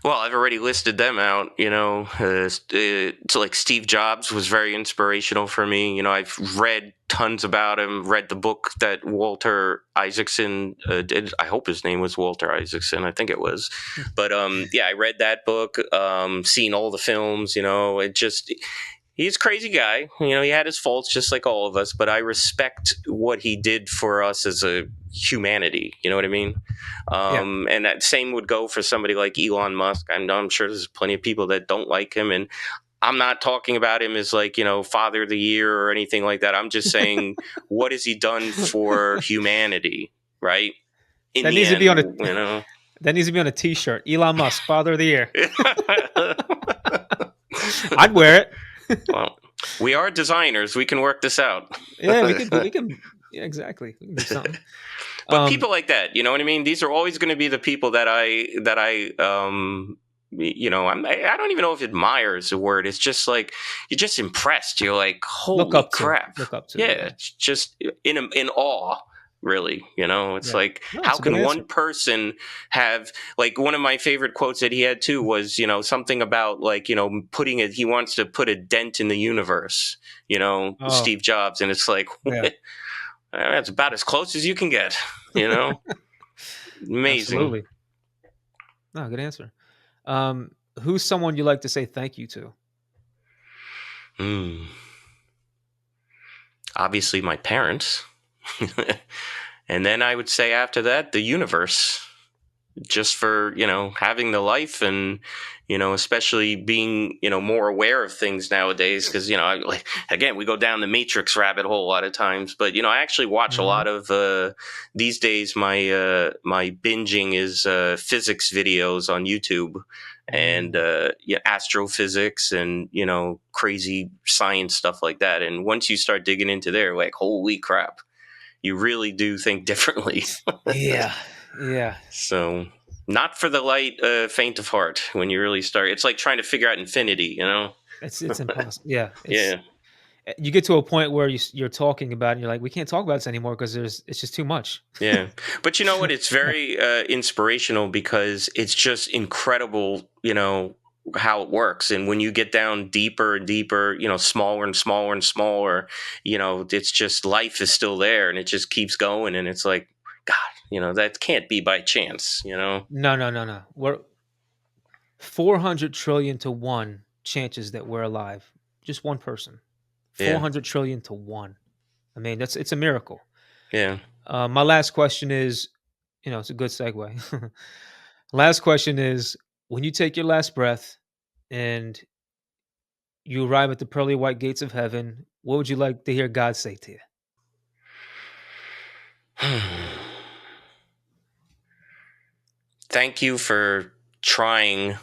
Well, I've already listed them out. It's like Steve Jobs was very inspirational for me. I've read tons about him. Read the book that Walter Isaacson did. I hope his name was Walter Isaacson. I think it was. But yeah, I read that book. Seen all the films. It just he's a crazy guy. He had his faults just like all of us, but I respect what he did for us as a humanity. You know what I mean? Yeah. And that same would go for somebody like Elon Musk. I'm sure there's plenty of people that don't like him, and I'm not talking about him as like Father of the Year or anything like that. I'm just saying what has he done for humanity, right? In That the needs to be on a end. that needs to be on a T-shirt. Elon Musk, Father of the Year. I'd wear it. Well, we are designers. We can work this out. Yeah, we could do. We can. Yeah, exactly. We can do something. But Um, people like that, you know what I mean? These are always going to be the people I don't even know if admire is the word. It's just like you're just impressed. You're like, look holy up to. crap. Look up to. Yeah, Yeah. it's just in awe. Really, it's Yeah. like, No, how it's a good can answer. one person have, like, one of my favorite quotes that he had too was, something about like, he wants to put a dent in the universe, Oh, Steve Jobs. And it's like, yeah. that's about as close as you can get, you know? Amazing. Absolutely. No, good answer. Um, who's someone you like to say thank you to? Hmm. Obviously, my parents. And then I would say after that, the universe. just for, having the life, and especially being, more aware of things nowadays, because like, again, we go down the matrix rabbit hole a lot of times. But I actually watch a Hmm. lot of these days. My binging is physics videos on YouTube, and Mm. yeah, astrophysics, and crazy science stuff like that. And once you start digging into there, like, holy crap, you really do think differently. Yeah, yeah. So, not for the light, faint of heart. When you really start, it's like trying to figure out infinity. It's impossible. Yeah, it's Yeah, you get to a point where you're talking about it and you're like, we can't talk about this anymore because there's it's just too much. yeah. But you know what? It's Yeah, very inspirational, because it's just incredible. How it works, and when you get down deeper and deeper, smaller and smaller and smaller, it's just life is still there, and it just keeps going, and it's like, God, that can't be by chance. no, no, no, no. We're 400 trillion to one chances that we're alive. Just one person. Yeah, 400 trillion to one. I mean, it's a miracle. yeah. My last question is, it's a good segue. Last question is, when you take your last breath and you arrive at the pearly white gates of heaven, what would you like to hear God say to you? Thank you for trying.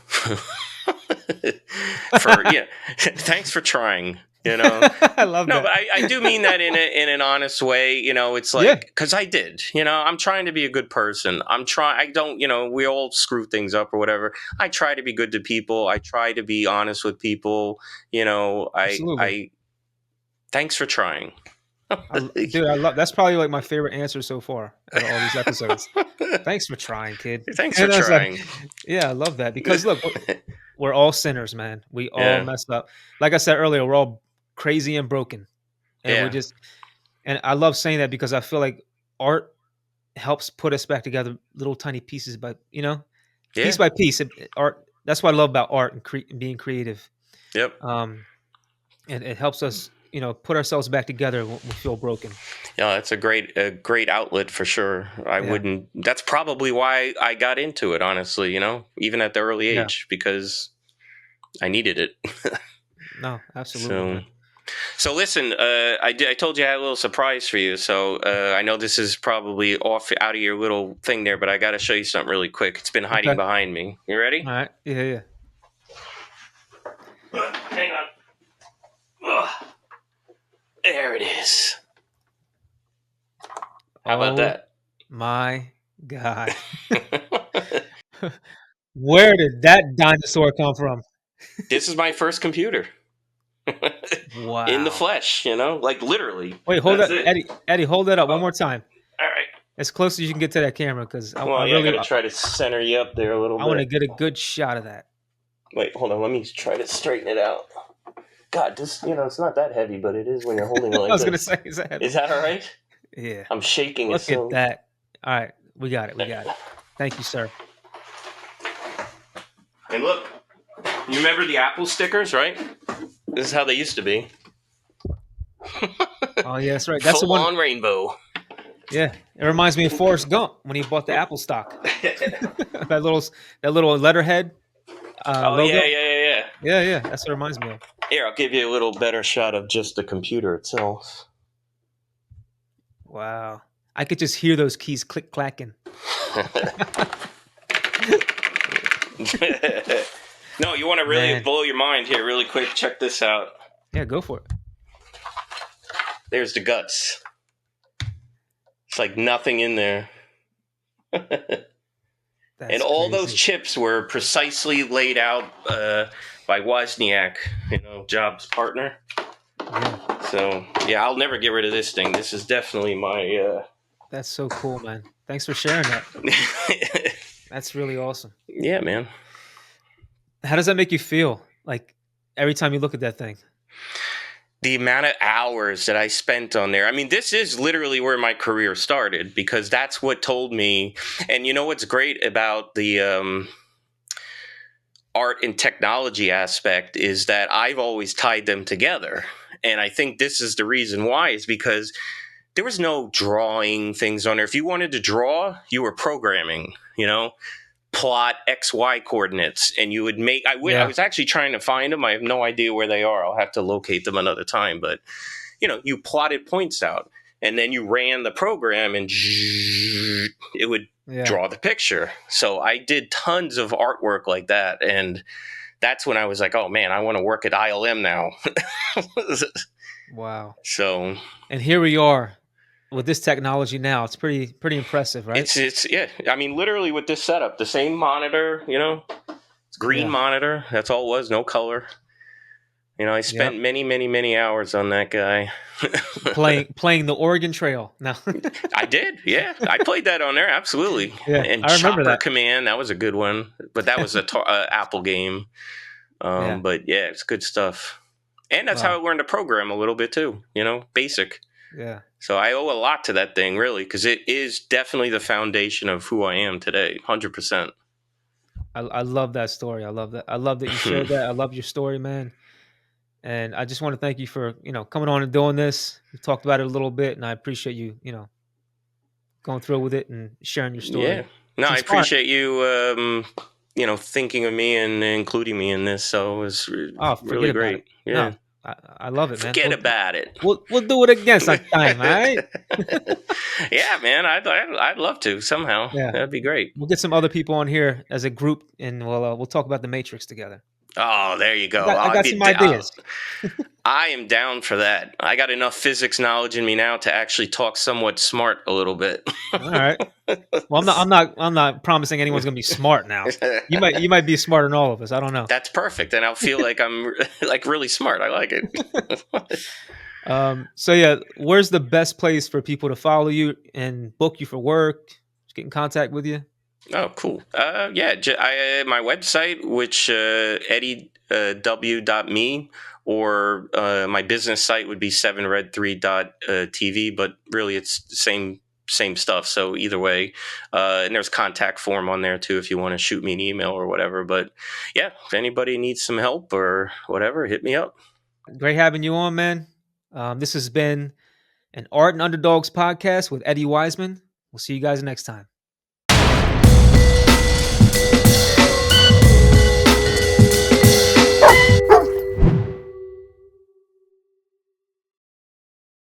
For yeah, thanks for trying. I love No, but that. I do mean that in an honest way. It's Yeah, like, because I did. I'm trying to be a good person. I'm trying. I don't. We all screw things up or whatever. I try to be good to people. I try to be honest with people. absolutely. I thanks for trying. Dude, I love that's probably like my favorite answer so far out of all these episodes. Thanks for trying, kid. Thanks for And I was like, trying. yeah, I love that because look, we're all sinners, man. We all Yeah, messed up. Like I said earlier, we're all crazy and broken, and we're yeah, just. And I love saying that because I feel like art helps put us back together, little tiny pieces, but piece yeah. by piece. Art. That's what I love about art and, and being creative. Yep. Um, and it helps us, put ourselves back together when we feel broken. Yeah, that's a great outlet for sure. I Yeah, wouldn't. That's probably why I got into it. Honestly, even at the early yeah. age, because I needed it. No, absolutely, So, man. so listen. I told you I had a little surprise for you. So I know this is probably off out of your little thing there, but I got to show you something really quick. It's been hiding Okay. behind me. You All ready? right. Yeah, yeah. Hang on. Ugh, there it is. How about Oh that? my God. Where did that dinosaur come from? This is my first computer. In the Wow. flesh, like literally. Wait, hold That's that, it. Eddie. Eddie, hold that up one Oh, more time. all right. As close as you can get to that camera, because I Well, yeah, I got really, to try to center you up there a little I want to bit. get a good shot of that. Wait, hold on. Let me try to straighten it out. God, this, it's not that heavy, but it is when you're holding it I like was gonna this. say, is that heavy? Is that all right? Yeah. I'm shaking it Look at so. that. All right, we got it. We got it. Thank you, sir. And look, you remember the Apple stickers, right? This is how they used to be. Oh yeah, that's right. That's the Full one. on rainbow. Yeah, it reminds me of Forrest Gump when he bought the Apple stock. that little that little letterhead Oh, yeah, logo. yeah, yeah, yeah. Yeah, yeah, that's what it reminds me of. Here, I'll give you a little better shot of just the computer itself. Wow, I could just hear those keys click clacking. No, you want to really Man, blow your mind here, really quick. Check this out. yeah, go for it. There's the guts. It's like nothing in there. And That's all those crazy. chips were precisely laid out by Wozniak, Jobs' partner. Yeah, So yeah, I'll never get rid of this thing. This is definitely my. that's so cool, man. Thanks for sharing that. That's really awesome. Yeah, man. How does that make you feel? Like every time you look at that thing? The amount of hours that I spent on there. I mean, this is literally where my career started, because that's what told me. And you know what's great about the art and technology aspect is that I've always tied them together. And I think this is the reason why, is because there was no drawing things on there. If you wanted to draw, you were programming, plot XY coordinates, and you would make. I Yeah. was actually trying to find them. I have no idea where they are. I'll have to locate them another time. But you plotted points out, and then you ran the program, and it would Yeah. draw the picture. So I did tons of artwork like that, and that's when I was like, oh man, I want to work at ILM now. Wow. So And here we are with this technology now. It's pretty impressive, right? it's yeah. I mean, literally with this setup, the same monitor, it's green Yeah. monitor. That's all it was, no color. I Yep. spent many, many, many hours on that guy. Playing the Oregon Trail. No. I did, yeah. I played that on there, absolutely. Yeah, And I remember Chopper that. Command, that was a good one, but that was a Apple game. Yeah. But yeah, it's good stuff. And that's how Wow. I learned to program a little bit too. Basic. Yeah. So I owe a lot to that thing, really, because it is definitely the foundation of who I am today, 100%. I love that story. I love that. I love that you shared that. I love your story, man. And I just want to thank you for, coming on and doing this. We talked about it a little bit, and I appreciate you, going through with it and sharing your Yeah. story. No, It's I inspiring. appreciate you, thinking of me and including me in this. So it was Oh, forget really about it. great. Yeah. No, I love it, man. Forget about it. We'll do it again sometime. All right. Yeah, man. I'd love to somehow. Yeah. That'd be great. We'll get some other people on here as a group, and we'll talk about the Matrix together. Oh, there you I go. got I I'd got be. some ideas. I am down for that. I got enough physics knowledge in me now to actually talk somewhat smart a little bit. All right. Well, I'm not promising anyone's gonna be smart now. You might be smarter than all of us. I don't know. That's perfect, and I'll feel like I'm like really smart. I like it. So yeah, where's the best place for people to follow you and book you for work? Get in contact with you. Oh, cool. Yeah, my website, which eddiew.me, or my business site would be 7red3.tv, but really it's the same stuff. So either way, and there's contact form on there too if you want to shoot me an email or whatever. But yeah, if anybody needs some help or whatever, hit me up. Great having you on, man. This has been an Art and Underdogs podcast with Eddie Wiseman. We'll see you guys next time.